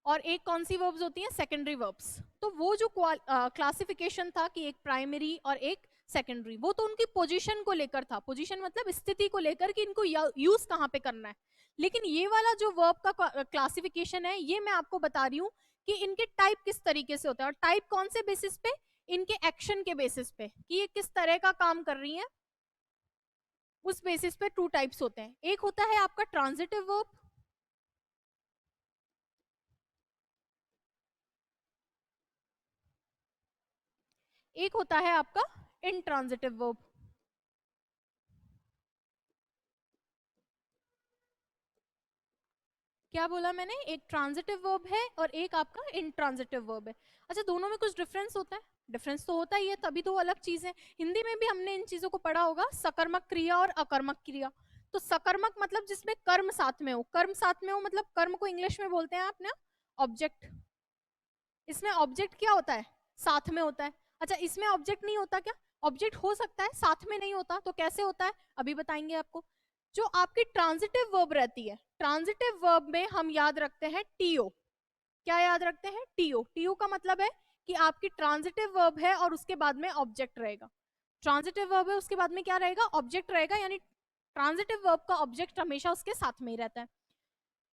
और एक कौन सी वर्ब्स होती हैं? Secondary verbs. तो वो जो क्लासिफिकेशन था कि एक प्राइमरी और एक सेकेंडरी, वो तो उनकी पोजीशन को लेकर था। पोजीशन मतलब स्थिति को लेकर कि इनको यूज कहाँ पे करना है। लेकिन ये वाला जो वर्ब का क्लासिफिकेशन है, ये मैं आपको बता रही हूँ कि इनके टाइप किस तरीके से होता है। और टाइप कौन से बेसिस पे? इनके एक्शन के बेसिस पे, कि ये किस तरह का काम कर रही है, उस बेसिस पे टू टाइप्स होते हैं। एक होता है आपका ट्रांजिटिव वर्ब, एक होता है आपका इंट्रांजिटिव वर्ब। क्या बोला मैंने? एक ट्रांजिटिव वर्ब है और एक आपका इंट्रांजिटिव वर्ब है। अच्छा, दोनों में कुछ डिफरेंस होता है? डिफरेंस तो होता ही है, तभी तो अलग चीज है। हिंदी में भी हमने इन चीजों को पढ़ा होगा, सकर्मक क्रिया और अकर्मक क्रिया। तो सकर्मक मतलब जिसमें कर्म साथ में हो, कर्म साथ में हो मतलब कर्म को इंग्लिश में बोलते हैं आपने ऑब्जेक्ट। इसमें ऑब्जेक्ट क्या होता है? साथ में होता है। अच्छा, इसमें ऑब्जेक्ट नहीं होता क्या? ऑब्जेक्ट हो सकता है, साथ में नहीं होता, तो कैसे होता है अभी बताएंगे आपको। जो आपकी ट्रांजिटिव वर्ब रहती है, ट्रांजिटिव वर्ब में हम याद रखते हैं टीओ। क्या याद रखते हैं? टीओ। टीओ का मतलब है कि आपकी ट्रांजिटिव वर्ब है और उसके बाद में ऑब्जेक्ट रहेगा। ट्रांजिटिव वर्ब है, उसके बाद में क्या रहेगा? ऑब्जेक्ट रहेगा, यानी ट्रांजिटिव वर्ब का ऑब्जेक्ट हमेशा उसके साथ में ही रहता है।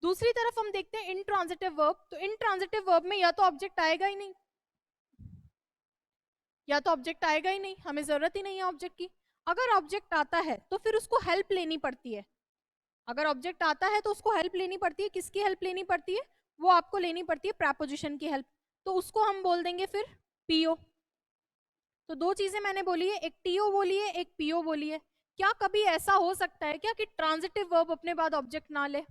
दूसरी तरफ हम देखते हैं इनट्रांजिटिव वर्ब। तो इनट्रांजिटिव वर्ब में या तो ऑब्जेक्ट आएगा ही नहीं, या तो ऑब्जेक्ट आएगा ही नहीं, हमें जरूरत ही नहीं है ऑब्जेक्ट की। अगर ऑब्जेक्ट आता है तो फिर उसको हेल्प लेनी पड़ती है। अगर ऑब्जेक्ट आता है तो उसको हेल्प लेनी पड़ती है। किसकी हेल्प लेनी पड़ती है? वो आपको लेनी पड़ती है प्रेपोजिशन की हेल्प। तो उसको हम बोल देंगे फिर पीओ। तो दो चीजें मैंने बोली है, एक टीओ बोली है, एक पीओ बोली है। क्या कभी ऐसा हो सकता है क्या कि ट्रांजिटिव वर्ब अपने बाद ऑब्जेक्ट ना ले?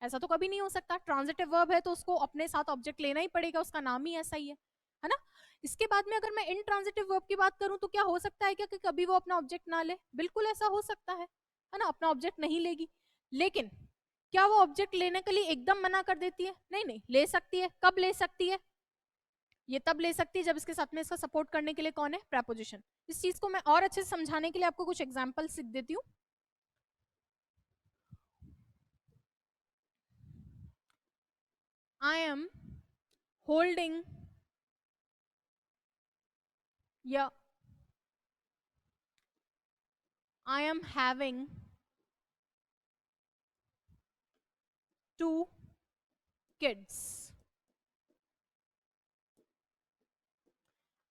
ऐसा तो कभी नहीं हो सकता। ट्रांजिटिव वर्ब है तो उसको अपने साथ ऑब्जेक्ट लेना ही पड़ेगा, उसका नाम ही ऐसा ही है। है ना। इसके बाद में अगर मैं इंट्रांजिटिव वर्ब की बात करूं तो क्या हो सकता है क्या कि कभी वो अपना ऑब्जेक्ट ना ले? बिल्कुल ऐसा हो सकता है ना, अपना ऑब्जेक्ट नहीं लेगी। लेकिन क्या वो ऑब्जेक्ट लेने के लिए एकदम मना कर देती है? नहीं नहीं, ले सकती है। कब ले सकती है? ये तब ले सकती है जब इसके साथ में इसका सपोर्ट करने के लिए कौन है? प्रेपोजिशन। इस चीज को मैं और अच्छे से समझाने के लिए आपको कुछ एग्जांपल लिख देती हूँ। I am holding या I am having 2 kids।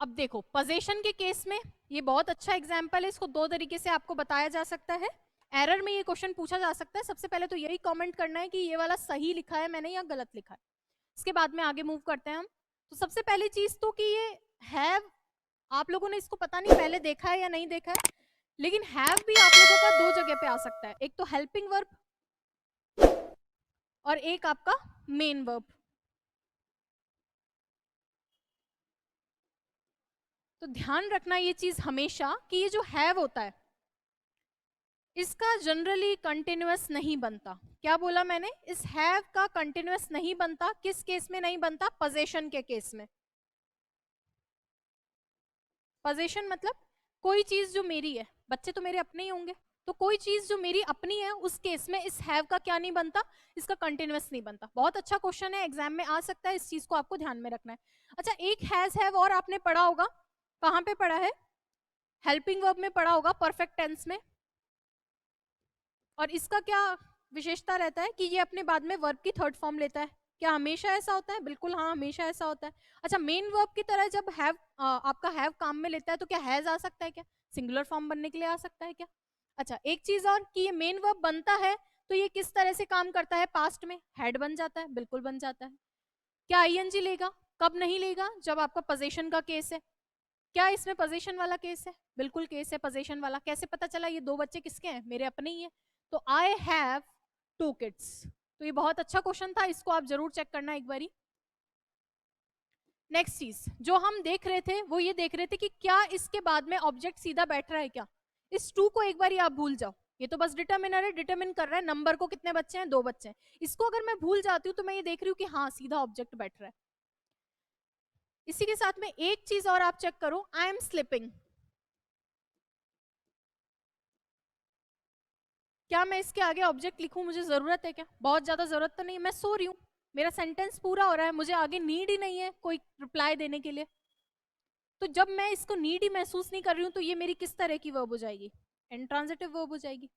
अब देखो पोजीशन के केस में ये बहुत अच्छा एग्जाम्पल है, इसको दो तरीके से आपको बताया जा सकता है। एरर में ये क्वेश्चन पूछा जा सकता है। सबसे पहले तो यही कमेंट करना है कि ये वाला सही लिखा है मैंने या गलत लिखा है। इसके बाद में आगे मूव करते हैं हम। तो सबसे पहली चीज तो कि ये हैव, आप लोगों ने इसको पता नहीं पहले देखा है या नहीं देखा है, लेकिन हैव भी आप लोगों का दो जगह पे आ सकता है। एक तो हेल्पिंग वर्ब और एक आपका मेन वर्ब। तो ध्यान रखना ये चीज हमेशा कि ये जो हैव होता है इसका जनरली कंटिन्यूअस नहीं बनता। क्या बोला मैंने? इस हैव का कंटिन्यूअस नहीं बनता। किस केस में नहीं बनता? पोजीशन के केस में। पोजीशन मतलब कोई चीज जो मेरी है, बच्चे तो मेरे अपने ही होंगे, तो कोई चीज जो मेरी अपनी है उस केस में इस हैव का क्या नहीं बनता? इसका कंटिन्यूअस नहीं बनता। बहुत अच्छा क्वेश्चन है, एग्जाम में आ सकता है, इस चीज को आपको ध्यान में रखना है। अच्छा, एक हैज हैव और आपने पढ़ा होगा, कहां पे पढ़ा है? हेल्पिंग वर्ब में पढ़ा होगा, परफेक्ट टेंस में। और इसका क्या विशेषता रहता है कि ये अपने बाद में वर्ब की थर्ड फॉर्म लेता है। क्या हमेशा ऐसा होता है? बिल्कुल हाँ, हमेशा ऐसा होता है। अच्छा, मेन वर्ब की तरह जब हैव आपका हैव काम में लेता है तो क्या हैज आ सकता है? क्या सिंगुलर फॉर्म बनने के लिए आ सकता है क्या? अच्छा, एक चीज और कि ये मेन वर्ब बनता है तो ये किस तरह से काम करता है? पास्ट में हैड बन जाता है, बिल्कुल बन जाता है। क्या आईएनजी लेगा? कब नहीं लेगा? जब आपका पोजीशन का केस है। क्या इसमें पोजीशन वाला केस है? बिल्कुल केस है पोजीशन वाला। कैसे पता चला? ये दो बच्चे किसके हैं? मेरे अपने ही है। तो आई हैव 2 किड्स। तो ये बहुत अच्छा क्वेश्चन था, इसको आप जरूर चेक करना एक बारी। नेक्स्ट चीज जो हम देख रहे थे वो ये देख रहे थे कि क्या इसके बाद में ऑब्जेक्ट सीधा बैठ रहा है क्या? इस 2 को एक बारी आप भूल जाओ, ये तो बस डिटर्मिनर है, डिटर्मिन कर रहा है नंबर को। कितने बच्चे हैं? 2 बच्चे हैं। इसको अगर मैं भूल जाती हूँ तो मैं ये देख रही हूँ कि हाँ सीधा ऑब्जेक्ट बैठ रहा है। इसी के साथ में एक चीज और आप चेक करो, आई एम स्लिपिंग। क्या मैं इसके आगे ऑब्जेक्ट लिखूं? मुझे जरूरत है क्या? बहुत ज्यादा जरूरत तो नहीं, मैं सो रही हूँ, मेरा सेंटेंस पूरा हो रहा है, मुझे आगे नीड ही नहीं है कोई रिप्लाई देने के लिए। तो जब मैं इसको नीड ही महसूस नहीं कर रही हूँ तो ये मेरी किस तरह की वर्ब हो जाएगी? इंट्रांजिटिव वर्ब हो जाएगी।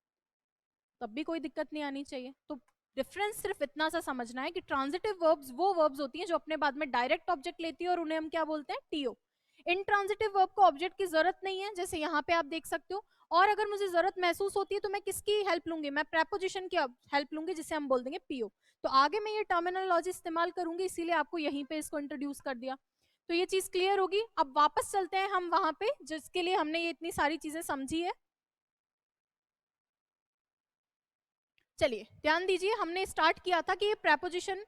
तब भी कोई दिक्कत नहीं आनी चाहिए। तो डिफरेंस सिर्फ इतना सा समझना है कि ट्रांजिटिव वर्ब्स वो वर्ब्स होती हैं जो अपने बाद में डायरेक्ट ऑब्जेक्ट लेती है और उन्हें हम क्या बोलते हैं? टीओ। इंट्रांजिटिव वर्ब को ऑब्जेक्ट की जरूरत नहीं है, जैसे यहाँ पे आप देख सकते हो। और अगर मुझे जरूरत महसूस होती है तो मैं किसकी हेल्प लूंगी? मैं प्रेपोजिशन की हेल्प लूंगी, जिसे हम बोल देंगे पीओ। तो आगे मैं ये टर्मिनोलॉजी इस्तेमाल करूंगी, इसीलिए आपको यहीं पे इसको इंट्रोड्यूस कर दिया। तो ये चीज क्लियर होगी। अब वापस चलते हैं हम वहां पे जिसके लिए हमने ये इतनी सारी चीजें समझी है। चलिए ध्यान दीजिए, हमने स्टार्ट किया था कि ये प्रेपोजिशन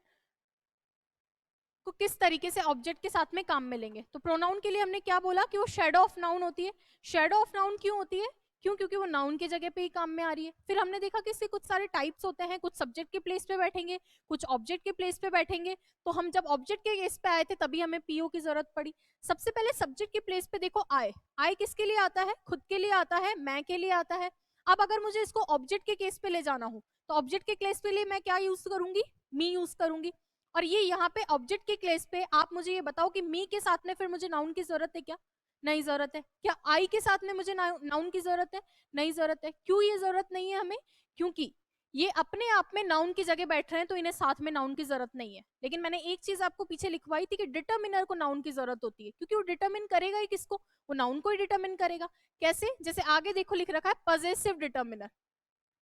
को किस तरीके से ऑब्जेक्ट के साथ में काम में लेंगे। तो प्रोनाउन के लिए हमने क्या बोला कि वो शेडो ऑफ नाउन होती है। शेडो ऑफ नाउन क्यों होती है? क्यों? क्योंकि वो नाउन की जगह पे ही काम में आ रही है। फिर हमने देखा कि इसके कुछ सारे टाइप्स होते हैं, कुछ सब्जेक्ट के प्लेस पे बैठेंगे, कुछ ऑब्जेक्ट के प्लेस पे बैठेंगे। तो हम जब ऑब्जेक्ट के केस पे आए थे तभी हमें पीओ की जरूरत पड़ी। सबसे पहले सब्जेक्ट के प्लेस पे देखो, आई। आई किसके लिए आता है? खुद के लिए आता है, मैं के लिए आता है। अब अगर मुझे इसको ऑब्जेक्ट के केस पे ले जाना हो तो ऑब्जेक्ट के केस पे लिए मैं क्या यूज करूंगी? मी यूज करूंगी। और ये यहाँ पे ऑब्जेक्ट के केस पे आप मुझे ये बताओ कि मी के साथ में फिर मुझे नाउन की जरूरत है क्या? नहीं जरूरत है। क्या आई के साथ में मुझे नाउन की जरूरत है? नहीं जरूरत है। क्यों ये जरूरत नहीं है हमें? क्योंकि ये अपने आप में नाउन की जगह बैठ रहे हैं तो इन्हें साथ में नाउन की जरूरत नहीं है। लेकिन मैंने एक चीज आपको पीछे लिखवाई थी कि डिटर्मिनर को नाउन की जरूरत होती है, क्योंकि वो डिटर्मिन करेगा ही किसको? वो नाउन को ही डिटर्मिन करेगा। कैसे? जैसे आगे देखो लिख रखा है पजेसिव डिटर्मिनर।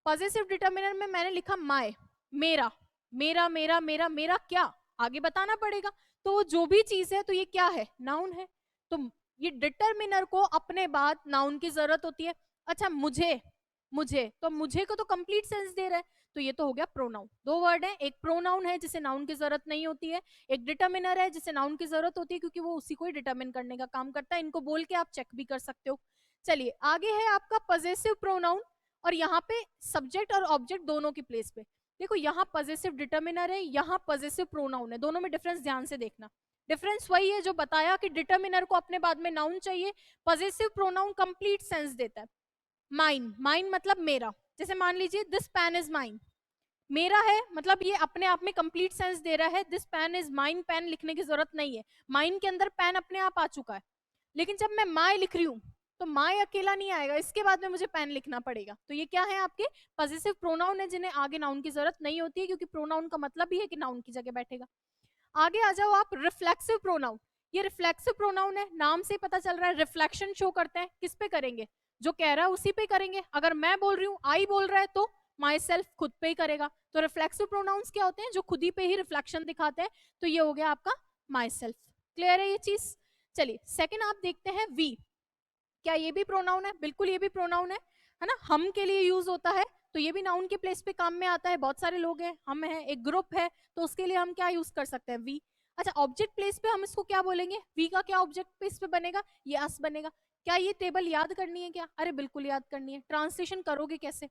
पजेसिव डिटर्मिनर में मैंने लिखा माय, मेरा। मेरा मेरा मेरा मेरा क्या? आगे बताना पड़ेगा। तो जो भी चीज है तो ये क्या है? नाउन है। तो ये डिटर्मिनर को अपने बाद नाउन की जरूरत होती है। अच्छा, मुझे, मुझे तो मुझे को तो कंप्लीट सेंस दे रहा है, तो ये तो हो गया प्रोनाउन। दो वर्ड है, एक प्रोनाउन है जिसे नाउन की जरूरत नहीं होती है, एक डिटर्मिनर है जिसे नाउन की जरूरत होती है क्योंकि वो उसी को ही डिटर्मिन करने का काम करता है। इनको बोल के आप चेक भी कर सकते हो। चलिए आगे है आपका पजेसिव प्रोनाउन, और यहाँ पे सब्जेक्ट और ऑब्जेक्ट दोनों की प्लेस पे। देखो यहाँ पजेसिव डिटर्मिनर है, यहाँ पजेसिव प्रोनाउन है, दोनों में डिफरेंस ध्यान से देखना। डिफरेंस वही है जो बताया कि डिटर्मिनर को अपने बाद में नाउन चाहिए, पजेसिव प्रोनाउन कंप्लीट सेंस देता है। माइन, माइन मतलब मेरा, जैसे मान लीजिए दिस पेन इज माइन, मेरा है मतलब ये अपने आप में कंप्लीट सेंस दे रहा है। This pen is mine, pen लिखने की जरूरत नहीं है, माइन के अंदर पेन अपने आप आ चुका है। लेकिन जब मैं माई लिख रही हूँ तो माई अकेला नहीं आएगा, इसके बाद में मुझे पेन लिखना पड़ेगा। तो ये क्या है, आपके पॉजिटिव प्रोनाउन है जिन्हें आगे नाउन की जरूरत नहीं होती है, क्योंकि प्रोनाउन का मतलब ही है कि नाउन की जगह बैठेगा। आगे आ जाओ आप, रिफ्लेक्सिव प्रोनाउन। ये रिफ्लेक्सिव प्रोनाउन है, नाम से पता चल रहा है रिफ्लेक्शन शो करते हैं। किस पे करेंगे, जो कह रहा है उसी पे करेंगे। अगर मैं बोल रही हूँ आई बोल रहा है तो माई सेल्फ खुद पे ही करेगा। तो रिफ्लेक्सिव प्रोनाउंस क्या होते हैं, जो खुद ही पे ही रिफ्लेक्शन दिखाते हैं। तो ये हो गया आपका माई सेल्फ। क्लियर है ये चीज। चलिए सेकेंड आप देखते हैं वी। क्या ये भी प्रोनाउन है? बिल्कुल ये भी प्रोनाउन है ना, हम के लिए यूज होता है, तो ये भी नाउन के प्लेस पे काम में आता है। बहुत सारे लोग हैं, हम हैं, एक ग्रुप है, तो उसके लिए हम क्या यूज कर सकते हैं, वी। अच्छा ऑब्जेक्ट प्लेस पे हम इसको क्या बोलेंगे, वी का क्या ऑब्जेक्ट प्लेस पे बनेगा, ये अस बनेगा। क्या ये टेबल याद करनी है क्या? अरे बिल्कुल याद करनी है। ट्रांसलेशन करोगे कैसे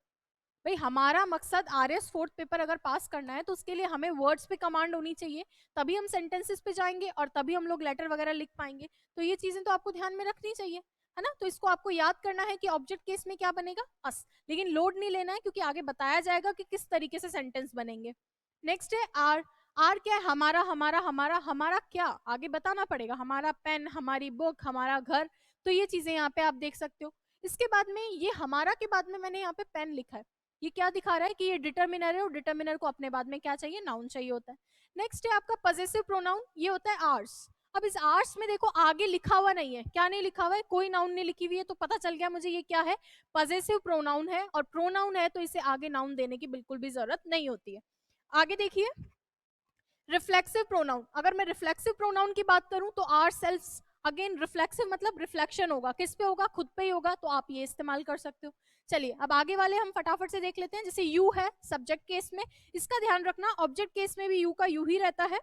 भाई? हमारा मकसद आरएस फोर्थ पेपर अगर पास करना है तो उसके लिए हमें वर्ड्स पे कमांड होनी चाहिए, तभी हम सेंटेंसेस पे जाएंगे और तभी हम लोग लेटर वगैरह लिख पाएंगे। तो ये चीजें तो आपको ध्यान में रखनी चाहिए, है ना। तो इसको आपको याद करना है कि ऑब्जेक्ट केस में क्या बनेगा, अस। लेकिन लोड नहीं लेना है क्योंकि आगे बताया जाएगा कि किस तरीके से सेंटेंस बनेंगे। नेक्स्ट है आर। आर क्या है, हमारा, हमारा, हमारा, हमारा क्या आगे बताना पड़ेगा, हमारा पेन, हमारी बुक, हमारा घर। तो ये चीजें यहाँ पे आप देख सकते हो। इसके बाद में ये हमारा के बाद में मैंने यहाँ पे पेन लिखा है, ये क्या दिखा रहा है कि ये डिटर्मिनर है, और डिटर्मिनर को अपने बाद में क्या चाहिए, नाउन चाहिए होता है। नेक्स्ट है आपका पजेसिव प्रोनाउन, ये होता है आर्स। अब इस आर्स में देखो आगे लिखा हुआ नहीं है, क्या नहीं लिखा हुआ है, कोई नाउन नहीं लिखी हुई है, तो पता चल गया मुझे ये क्या है, पजेसिव प्रोनाउन है। और प्रोनाउन है तो इसे आगे नाउन देने की बिल्कुल भी जरूरत नहीं होती है। आगे देखिए रिफ्लेक्सिव प्रोनाउन। अगर मैं रिफ्लेक्सिव प्रोनाउन की बात करूं तो आर सेल्फ, अगेन रिफ्लेक्सिव मतलब रिफ्लेक्शन होगा, किस पे होगा, खुद पे ही होगा, तो आप ये इस्तेमाल कर सकते हो। चलिए अब आगे वाले हम फटाफट से देख लेते हैं। जैसे यू है सब्जेक्ट केस में, इसका ध्यान रखना, ऑब्जेक्ट केस में भी यू का यू ही रहता है।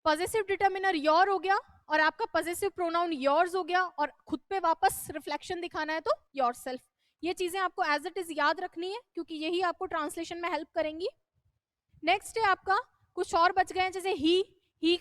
पॉजिटिव डिटर्मिनर योर हो गया, और आपका पॉजिटिव प्रोनाउन योर्स हो गया, और खुद पे वापस रिफ्लेक्शन दिखाना है तो योर सेल्फ। ये चीजें आपको एज इट इज याद रखनी है क्योंकि यही आपको ट्रांसलेशन में हेल्प करेंगी। नेक्स्ट है आपका कुछ और बच गए हैं, जैसे ही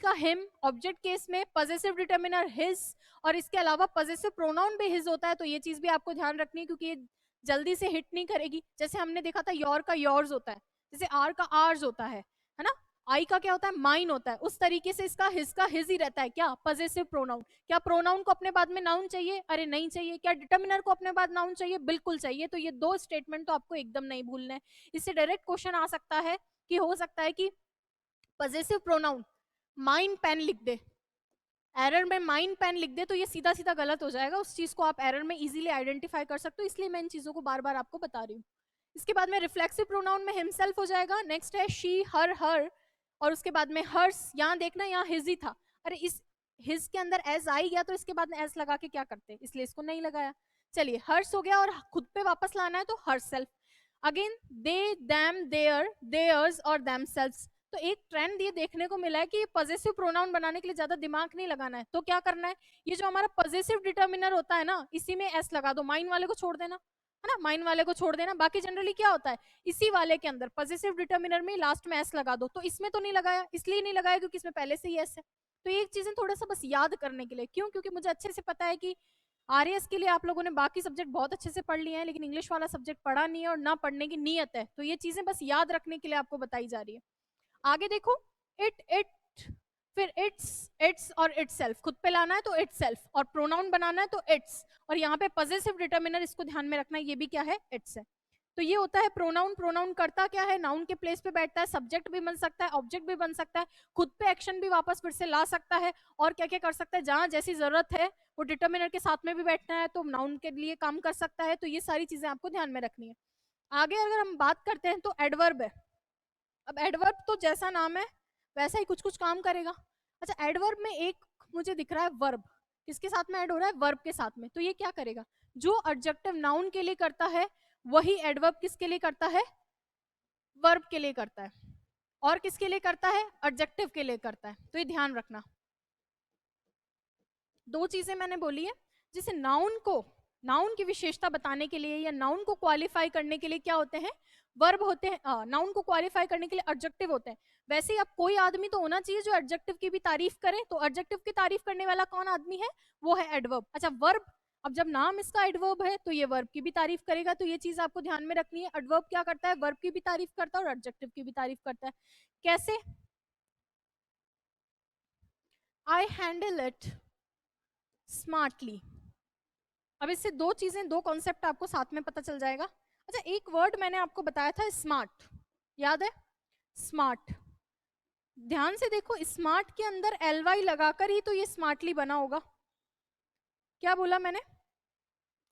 का हिम, ऑब्जेक्ट केस में पॉजिटिव डिटर्मिनर हिज, और इसके अलावा पॉजिटिव प्रोनाउन भी हिज होता है। तो ये चीज भी आपको ध्यान रखनी है क्योंकि ये जल्दी से हिट नहीं करेगी। जैसे हमने देखा था योर का योर्स होता है, जैसे आर का आर्स होता है ना, आई का क्या होता है, माइन होता है, उस तरीके से इसका हिज ही रहता है। क्या, पॉजिटिव प्रोनाउन। क्या प्रोनाउन को अपने बाद में नाउन चाहिए? अरे नहीं चाहिए। क्या डिटर्मिनर को अपने बाद नाउन चाहिए? बिल्कुल चाहिए। तो ये दो स्टेटमेंट तो आपको एकदम नहीं भूलना है। इससे डायरेक्ट क्वेश्चन आ सकता है कि हो सकता है कि पॉजिटिव प्रोनाउन माइन पेन लिख दे, एरर में माइन पेन लिख दे, तो ये सीधा सीधा गलत हो जाएगा। उस चीज को आप एरर में इजीली आइडेंटिफाई कर सकते हो, इसलिए मैं इन चीजों को बार बार आपको बता रही हूँ। इसके बाद में रिफ्लेक्सिव प्रोनाउन में हिमसेल्फ हो जाएगा। नेक्स्ट है शी, हर, और उसके बाद में हर्स। यहाँ देखना यहाँ हिज ही था, अरे इस हिज के अंदर एस आई गया तो इसके बाद में एस लगा के क्या करते, इसलिए इसको नहीं लगाया। चलिए हर्स हो गया, और खुद पे वापस लाना है तो herself. Again they, them, their, theirs और देमसेल्व्स। तो एक ट्रेंड ये देखने को मिला है कि पॉजिटिव प्रोनाउन बनाने के लिए ज्यादा दिमाग नहीं लगाना है। तो क्या करना है, ये जो हमारा पॉजिटिव डिटर्मिनर होता है ना, इसी में एस लगा दो, माइन वाले को छोड़ देना, है ना, माइन वाले को छोड़ देना। बाकी जनरली क्या होता है, इसी वाले के अंदर पॉजिटिव डिटर्मिनर में लास्ट में एस लगा दो। तो इसमें तो नहीं लगाया, इसलिए नहीं लगाया क्योंकि इसमें पहले से ही एस है। तो ये चीजें थोड़ा सा बस याद करने के लिए, क्यों, क्योंकि मुझे अच्छे से पता है कि आरएस के लिए आप लोगों ने बाकी सब्जेक्ट बहुत अच्छे से पढ़ लिए हैं, लेकिन इंग्लिश वाला सब्जेक्ट पढ़ा नहीं है और ना पढ़ने की नीयत है। तो ये चीजें बस याद रखने के लिए आपको बताई जा रही है। आगे देखो, इट, फिर इट्स और इटसेल्फ, खुद पे लाना है तो इटसेल्फ, और प्रोनाउन बनाना है तो इट्स, और यहाँ पे पॉजिटिव डिटर्मिनर इसको ध्यान में रखना है, ये भी क्या है, इट्स है। तो ये होता है प्रोनाउन। प्रोनाउन करता क्या है, नाउन के प्लेस पे बैठता है, सब्जेक्ट भी बन सकता है, ऑब्जेक्ट भी बन सकता है, खुद पे एक्शन भी वापस फिर से ला सकता है, और क्या क्या कर सकता है, जहां जैसी जरूरत है वो डिटर्मिनर के साथ में भी बैठना है तो नाउन के लिए काम कर सकता है। तो ये सारी चीजें आपको ध्यान में रखनी है। आगे अगर हम बात करते हैं तो एडवर्ब है। अब एडवर्ब तो जैसा नाम है वैसा ही कुछ कुछ काम करेगा। अच्छा एडवर्ब में एक मुझे दिख रहा है वर्ब, किसके साथ में ऐड हो रहा है, वर्ब के साथ में। तो ये क्या करेगा, जो एडजेक्टिव नाउन के लिए करता है वही एडवर्ब किसके लिए करता है, वर्ब के लिए करता है, और किसके लिए करता है? एडजेक्टिव के लिए करता है। तो ये ध्यान रखना, दो चीजें मैंने बोली है। जैसे नाउन की विशेषता बताने के लिए या नाउन को क्वालिफाई करने के लिए क्या होते हैं? वर्ब होते हैं। नाउन को क्वालिफाई करने के लिए एडजेक्टिव होते हैं। वैसे ही अब कोई आदमी तो होना चाहिए जो एडजेक्टिव की भी तारीफ करे, तो एडजेक्टिव की तारीफ करने वाला कौन आदमी है? वो है एडवर्ब। अच्छा, वर्ब, अब जब नाम इसका एडवर्ब है तो ये वर्ब की भी तारीफ करेगा, तो ये चीज आपको ध्यान में रखनी है। एडवर्ब क्या करता है? वर्ब की भी तारीफ करता है और एडजेक्टिव की भी तारीफ करता है। कैसे? I handle it smartly. अब इससे दो चीजें, दो कॉन्सेप्ट आपको साथ में पता चल जाएगा। अच्छा, एक वर्ड मैंने आपको बताया था स्मार्ट, याद है? स्मार्ट, ध्यान से देखो, स्मार्ट के अंदर एल वाई लगाकर ही तो ये स्मार्टली बना होगा। क्या बोला मैंने?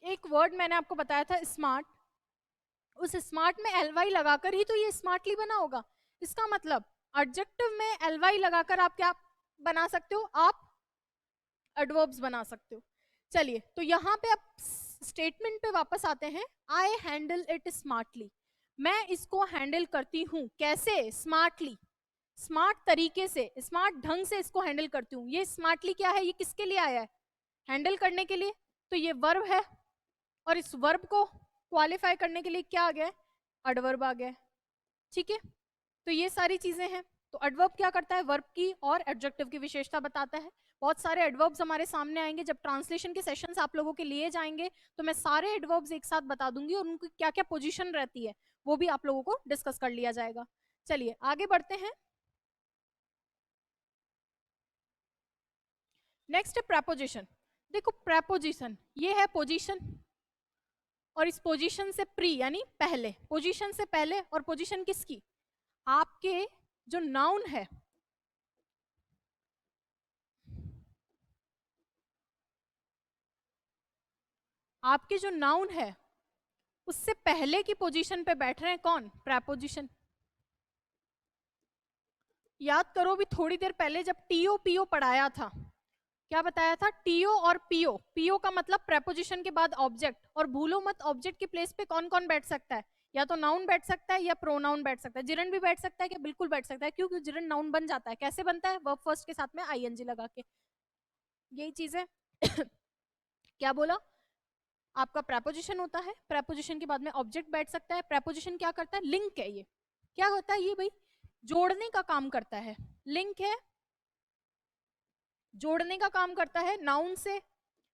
एक वर्ड मैंने आपको बताया था स्मार्ट, उस स्मार्ट में एल वाई लगाकर ही तो ये स्मार्टली बना होगा। इसका मतलब एडजेक्टिव में एल वाई लगाकर आप क्या बना सकते हो? आप एडवर्ब्स बना सकते हो। चलिए, तो यहाँ पे आप स्टेटमेंट पे वापस आते हैं। आई हैंडल इट स्मार्टली, मैं इसको हैंडल करती हूँ। कैसे? स्मार्टली, स्मार्ट तरीके से, स्मार्ट ढंग से इसको हैंडल करती हूँ। ये स्मार्टली क्या है? ये किसके लिए आया है? हैंडल करने के लिए। तो ये वर्ब है, और इस वर्ब को क्वालिफाई करने के लिए क्या आ गया है? एडवर्ब आ गया है। ठीक है, तो ये सारी चीजें हैं। तो एडवर्ब क्या करता है? वर्ब की और एडजेक्टिव की विशेषता बताता है। बहुत सारे एडवर्ब्स हमारे सामने आएंगे जब ट्रांसलेशन के सेशंस आप लोगों के लिए जाएंगे, तो मैं सारे एडवर्ब्स एक साथ बता दूंगी और उनकी क्या क्या पोजीशन रहती है वो भी आप लोगों को डिस्कस कर लिया जाएगा। चलिए आगे बढ़ते हैं। नेक्स्ट है प्रेपोजिशन। देखो, प्रेपोजिशन ये है पोजीशन, और इस पोजीशन से प्री यानी पहले, पोजीशन से पहले, और पोजीशन किसकी? आपके जो नाउन है, आपके जो नाउन है उससे पहले की पोजीशन पे बैठ रहे हैं कौन? प्रेपोजिशन। याद करो, भी थोड़ी देर पहले जब टीओ पीओ पढ़ाया था, क्या बताया था? टीओ और पीओ। पीओ का मतलब प्रेपोजिशन के बाद ऑब्जेक्ट, और भूलो मत ऑब्जेक्ट के प्लेस पे कौन कौन बैठ सकता है? या तो नाउन बैठ सकता है या प्रोनाउन बैठ सकता है। जिरन भी बैठ सकता है क्या? बिल्कुल बैठ सकता है। क्यों? क्योंकि जिरन नाउन बन जाता है। कैसे बनता है? वर्ब फर्स्ट के साथ में आईएनजी लगा के। यही चीज है। क्या बोला? आपका प्रेपोजिशन होता है, प्रेपोजिशन के बाद में ऑब्जेक्ट बैठ सकता है। प्रेपोजिशन क्या करता है? लिंक है। ये क्या होता है? ये भाई जोड़ने का काम करता है। लिंक है, जोड़ने का काम करता है नाउन से,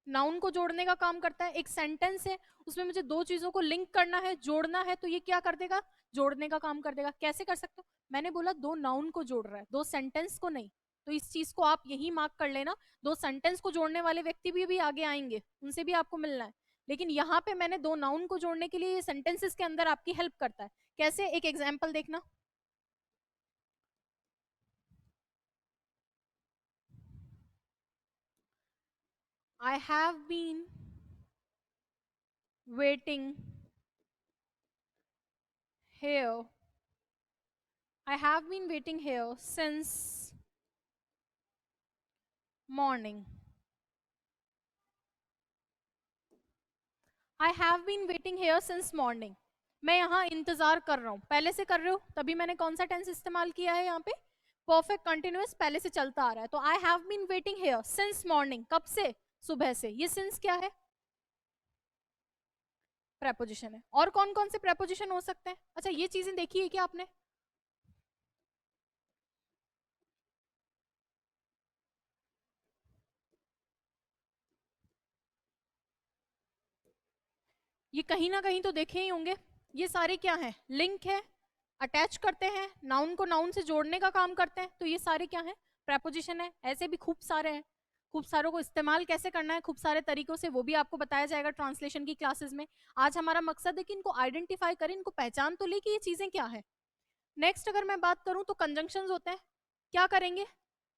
नाउन को जोड़ने का काम करता है। एक सेंटेंस है, उसमें मुझे दो चीजों को लिंक करना है, जोड़ना है, तो ये क्या कर देगा? जोड़ने का काम कर देगा। कैसे कर सकते हो? मैंने बोला दो नाउन को जोड़ रहा है, दो सेंटेंस को नहीं। तो इस चीज को आप यही मार्क कर लेना। दो सेंटेंस को जोड़ने वाले व्यक्ति भी आगे आएंगे, उनसे भी आपको मिलना है। लेकिन यहाँ पे मैंने दो नाउन को जोड़ने के लिए ये सेंटेंसेस के अंदर आपकी हेल्प करता है। कैसे? एक एग्जाम्पल देखना। I have been waiting here. I have been waiting here since morning. I have been waiting here since morning. मैं यहाँ इंतजार कर रहा हूँ। पहले से कर रहे हो, तभी मैंने कौन सा टेंस इस्तेमाल किया है यहाँ पे? परफेक्ट कंटिन्यूअस, पहले से चलता आ रहा है। तो I have been waiting here since morning, कब से? सुबह से। ये सिंस क्या है? प्रेपोजिशन है। और कौन कौन से प्रेपोजिशन हो सकते हैं? अच्छा, ये चीजें देखी है क्या आपने? ये कहीं ना कहीं तो देखे ही होंगे। ये सारे क्या हैं? लिंक है, अटैच करते हैं, नाउन को नाउन से जोड़ने का काम करते हैं। तो ये सारे क्या हैं? प्रेपोजिशन है। ऐसे भी खूब सारे हैं, खूब सारों को इस्तेमाल कैसे करना है खूब सारे तरीकों से, वो भी आपको बताया जाएगा ट्रांसलेशन की क्लासेस में। आज हमारा मकसद है कि इनको आइडेंटिफाई करें, इनको पहचान तो ले कि ये चीजें क्या है। नेक्स्ट अगर मैं बात करूं तो कंजंक्शन होते हैं। क्या करेंगे?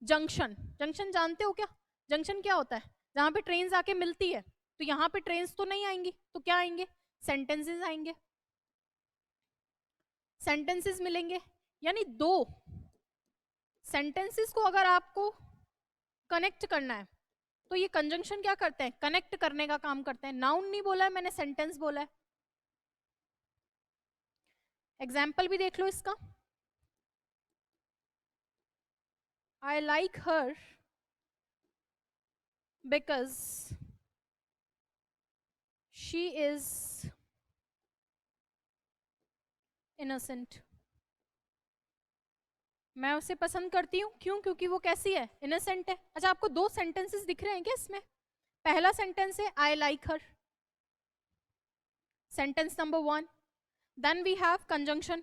जंक्शन, जंक्शन जानते हो क्या? जंक्शन क्या होता है? जहां पे ट्रेन आके मिलती है। तो यहाँ पे ट्रेन तो नहीं आएंगी, तो क्या आएंगे? सेंटेंसेस आएंगे, सेंटेंसेस मिलेंगे। यानी दो सेंटेंसेस को अगर आपको कनेक्ट करना है तो ये कंजंक्शन क्या करते हैं? कनेक्ट करने का काम करते हैं। नाउन नहीं बोला है मैंने, सेंटेंस बोला है। एग्जाम्पल भी देख लो इसका। आई like her because she is innocent. मैं उसे पसंद करती हूँ, क्यों? क्योंकि वो कैसी है? इनोसेंट है। अच्छा, आपको दो सेंटेंसेस दिख रहे हैं क्या इसमें? पहला सेंटेंस है I like her, sentence number 1। Then we have conjunction,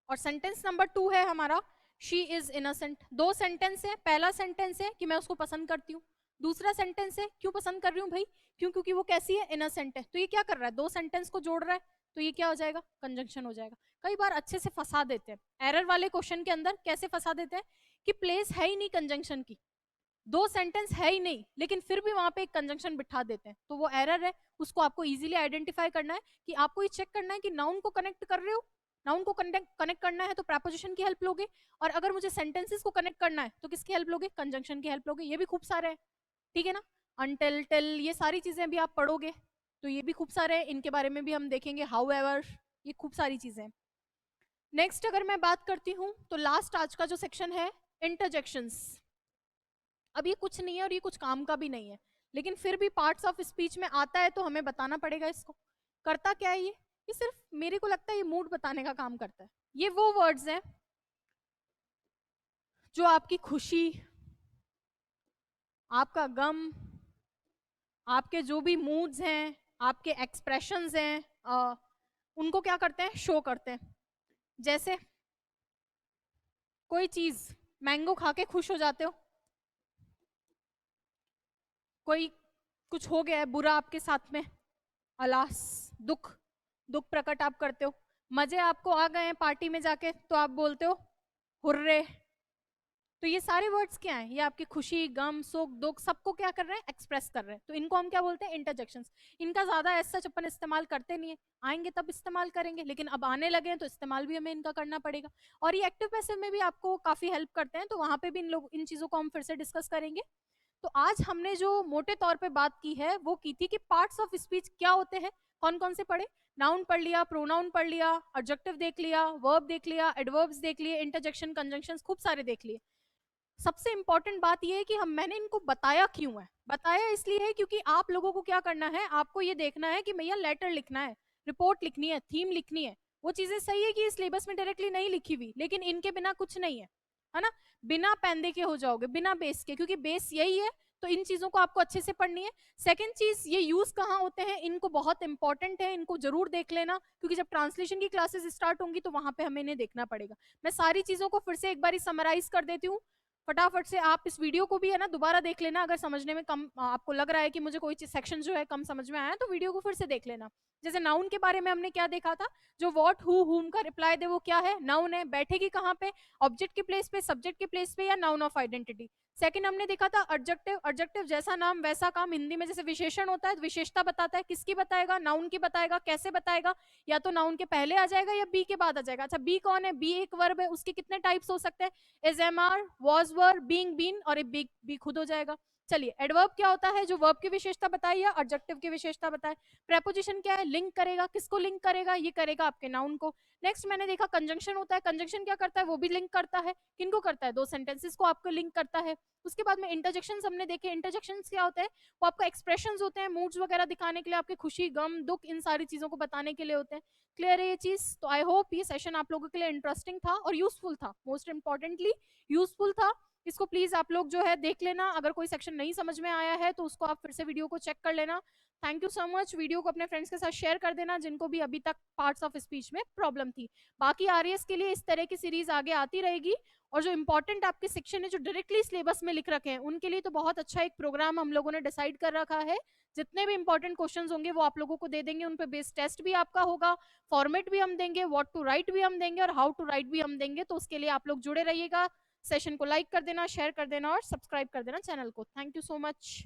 और सेंटेंस नंबर 2 है हमारा शी इज इनोसेंट। दो सेंटेंस है। पहला सेंटेंस है कि मैं उसको पसंद करती हूँ, दूसरा सेंटेंस है क्यों पसंद कर रही हूँ भाई? क्यों? क्योंकि वो कैसी है? इनोसेंट है। तो ये क्या कर रहा है? दो सेंटेंस को जोड़ रहा है, तो ये क्या हो जाएगा? कंजंक्शन हो जाएगा। कई बार अच्छे से फंसा देते हैं एरर वाले क्वेश्चन के अंदर। कैसे फंसा देते हैं कि प्लेस है ही नहीं कंजंक्शन की, दो सेंटेंस है ही नहीं, लेकिन फिर भी वहां पे एक कंजंक्शन बिठा देते हैं, तो वो एरर है। उसको आपको इजीली आइडेंटिफाई करना है कि आपको ये चेक करना है कि नाउन को कनेक्ट कर रहे हो। नाउन को कनेक्ट करना है तो प्रेपोजिशन की हेल्प लोगे, और अगर मुझे सेंटेंसेस को कनेक्ट करना है तो किसकी हेल्प लोगे? कंजंक्शन की हेल्प लोगे। ये भी खूब सारे हैं, ठीक है ना? अनटिल, टिल, ये सारी चीजें भी आप पढ़ोगे तो ये भी खूब सारे हैं, इनके बारे में भी हम देखेंगे। हाउ एवर, ये खूब सारी चीजें हैं। नेक्स्ट अगर मैं बात करती हूँ तो लास्ट आज का जो सेक्शन है, इंटरजेक्शंस। अब ये कुछ नहीं है और ये कुछ काम का भी नहीं है, लेकिन फिर भी पार्ट्स ऑफ स्पीच में आता है तो हमें बताना पड़ेगा इसको। करता क्या है ये सिर्फ मेरे को लगता है ये मूड बताने का काम करता है। ये वो वर्ड्स हैं जो आपकी खुशी, आपका गम, आपके जो भी मूड्स हैं, आपके एक्सप्रेशंस हैं, उनको क्या करते हैं? शो करते हैं। जैसे कोई चीज, मैंगो खा के खुश हो जाते हो, कोई कुछ हो गया है बुरा आपके साथ में, अलास, दुख, दुख प्रकट आप करते हो। मजे आपको आ गए हैं पार्टी में जाके तो आप बोलते हो हुर्रे। तो ये सारे वर्ड्स क्या हैं? ये आपकी खुशी, गम, सुख, दुख सबको क्या कर रहे हैं? एक्सप्रेस कर रहे हैं। तो इनको हम क्या बोलते हैं? इंटरजेक्शंस। इनका ज्यादा ऐसा अपन इस्तेमाल करते नहीं है, आएंगे तब इस्तेमाल करेंगे, लेकिन अब आने लगे हैं तो इस्तेमाल भी हमें इनका करना पड़ेगा। और ये एक्टिव पैसिव में भी आपको काफी हेल्प करते हैं, तो वहां पे भी इन चीजों को हम फिर से डिस्कस करेंगे। तो आज हमने जो मोटे तौर पे बात की है वो की थी कि पार्ट्स ऑफ स्पीच क्या होते हैं। कौन कौन से पढ़े? नाउन पढ़ लिया, प्रोनाउन पढ़ लिया, एडजेक्टिव देख लिया, वर्ब देख लिया, एडवर्ब्स देख लिए, इंटरजेक्शन, कंजंक्शंस, खूब सारे देख लिए। सबसे इंपॉर्टेंट बात यह है कि मैंने इनको बताया क्यों है। बताया इसलिए है क्योंकि आप लोगों को क्या करना है, आपको ये देखना है कि भैया लेटर लिखना है, रिपोर्ट लिखनी है, थीम लिखनी है। वो चीजें सही है कि सिलेबस में डायरेक्टली नहीं लिखी हुई, लेकिन इनके बिना कुछ नहीं है ना? बिना पेंदे के हो जाओगे, बिना बेस के, क्योंकि बेस यही है। तो इन चीजों को आपको अच्छे से पढ़नी है। सेकंड चीज, ये यूज कहाँ होते हैं, इनको बहुत इंपॉर्टेंट है, इनको जरूर देख लेना, क्योंकि जब ट्रांसलेशन की क्लासेस स्टार्ट होंगी तो वहां पे हमें इन्हें देखना पड़ेगा। मैं सारी चीजों को फिर से एक बार समराइज कर देती हूँ फटाफट से। आप इस वीडियो को भी है ना दोबारा देख लेना, अगर समझने में कम आपको लग रहा है कि मुझे कोई सेक्शन जो है कम समझ में आया तो वीडियो को फिर से देख लेना। जैसे नाउन के बारे में हमने क्या देखा था, जो व्हाट, हु, हुम का रिप्लाई दे वो क्या है? नाउन है। बैठेगी कहाँ पे? ऑब्जेक्ट के प्लेस पे, सब्जेक्ट के प्लेस पे, या नाउन ऑफ आइडेंटिटी। सेकंड हमने देखा था एडजेक्टिव। एडजेक्टिव जैसा नाम वैसा काम। हिंदी में जैसे विशेषण होता है, विशेषता बताता है, किसकी बताएगा? नाउन की बताएगा। कैसे बताएगा? या तो नाउन के पहले आ जाएगा या बी के बाद आ जाएगा। अच्छा, बी कौन है? बी एक वर्ब है, उसके कितने टाइप्स हो सकते हैं? Is, am, are, was, were, being, been, और एक बी खुद हो जाएगा। चलिए, एडवर्ब क्या होता है? जो वर्ब की विशेषता बताए या एडजेक्टिव की विशेषता बताए। प्रेपोजिशन क्या है? लिंक करेगा। किसको लिंक करेगा? ये करेगा आपके नाउन को। नेक्स्ट मैंने देखा कंजंक्शन होता है। कंजंक्शन क्या करता है? वो भी लिंक करता है। किनको करता है? दो सेंटेंसेस को आपको लिंक करता है। उसके बाद में इंटरजेक्शंस हमने देखे। इंटरजेक्शंस क्या होते हैं? वो आपका एक्सप्रेशंस होते हैं, मूड्स वगैरह दिखाने के लिए, आपके खुशी, गम, दुख, इन सारी चीजों को बताने के लिए होते हैं। क्लियर है ये चीज? तो आई होप ये सेशन आप लोगों के लिए इंटरेस्टिंग था और यूजफुल था। मोस्ट इंपॉर्टेंटली यूजफुल था। इसको प्लीज आप लोग जो है देख लेना। अगर कोई सेक्शन नहीं समझ में आया है तो उसको आप फिर से वीडियो को चेक कर लेना। Thank you so much. Video को अपने फ्रेंड्स के साथ शेयर कर देना जिनको भी अभी तक पार्ट्स ऑफ स्पीच में प्रॉब्लम थी। बाकी आरएएस के लिए इस तरह की सीरीज आगे आती रहेगी, और जो इंपॉर्टेंट आपके सेक्शन है जो डायरेक्टली सिलेबस में लिख रखे हैं उनके लिए तो बहुत अच्छा एक प्रोग्राम हम लोगों ने डिसाइड कर रखा है। जितने भी इंपॉर्टेंट क्वेश्चंस होंगे वो आप लोगों को दे देंगे, उन पे बेस्ड टेस्ट भी आपका होगा, फॉर्मेट भी हम देंगे, व्हाट टू राइट भी हम देंगे, और हाउ टू राइट भी हम देंगे। तो उसके लिए आप लोग जुड़े रहिएगा। सेशन को लाइक कर देना, शेयर कर देना और सब्सक्राइब कर देना चैनल को। Thank you so much.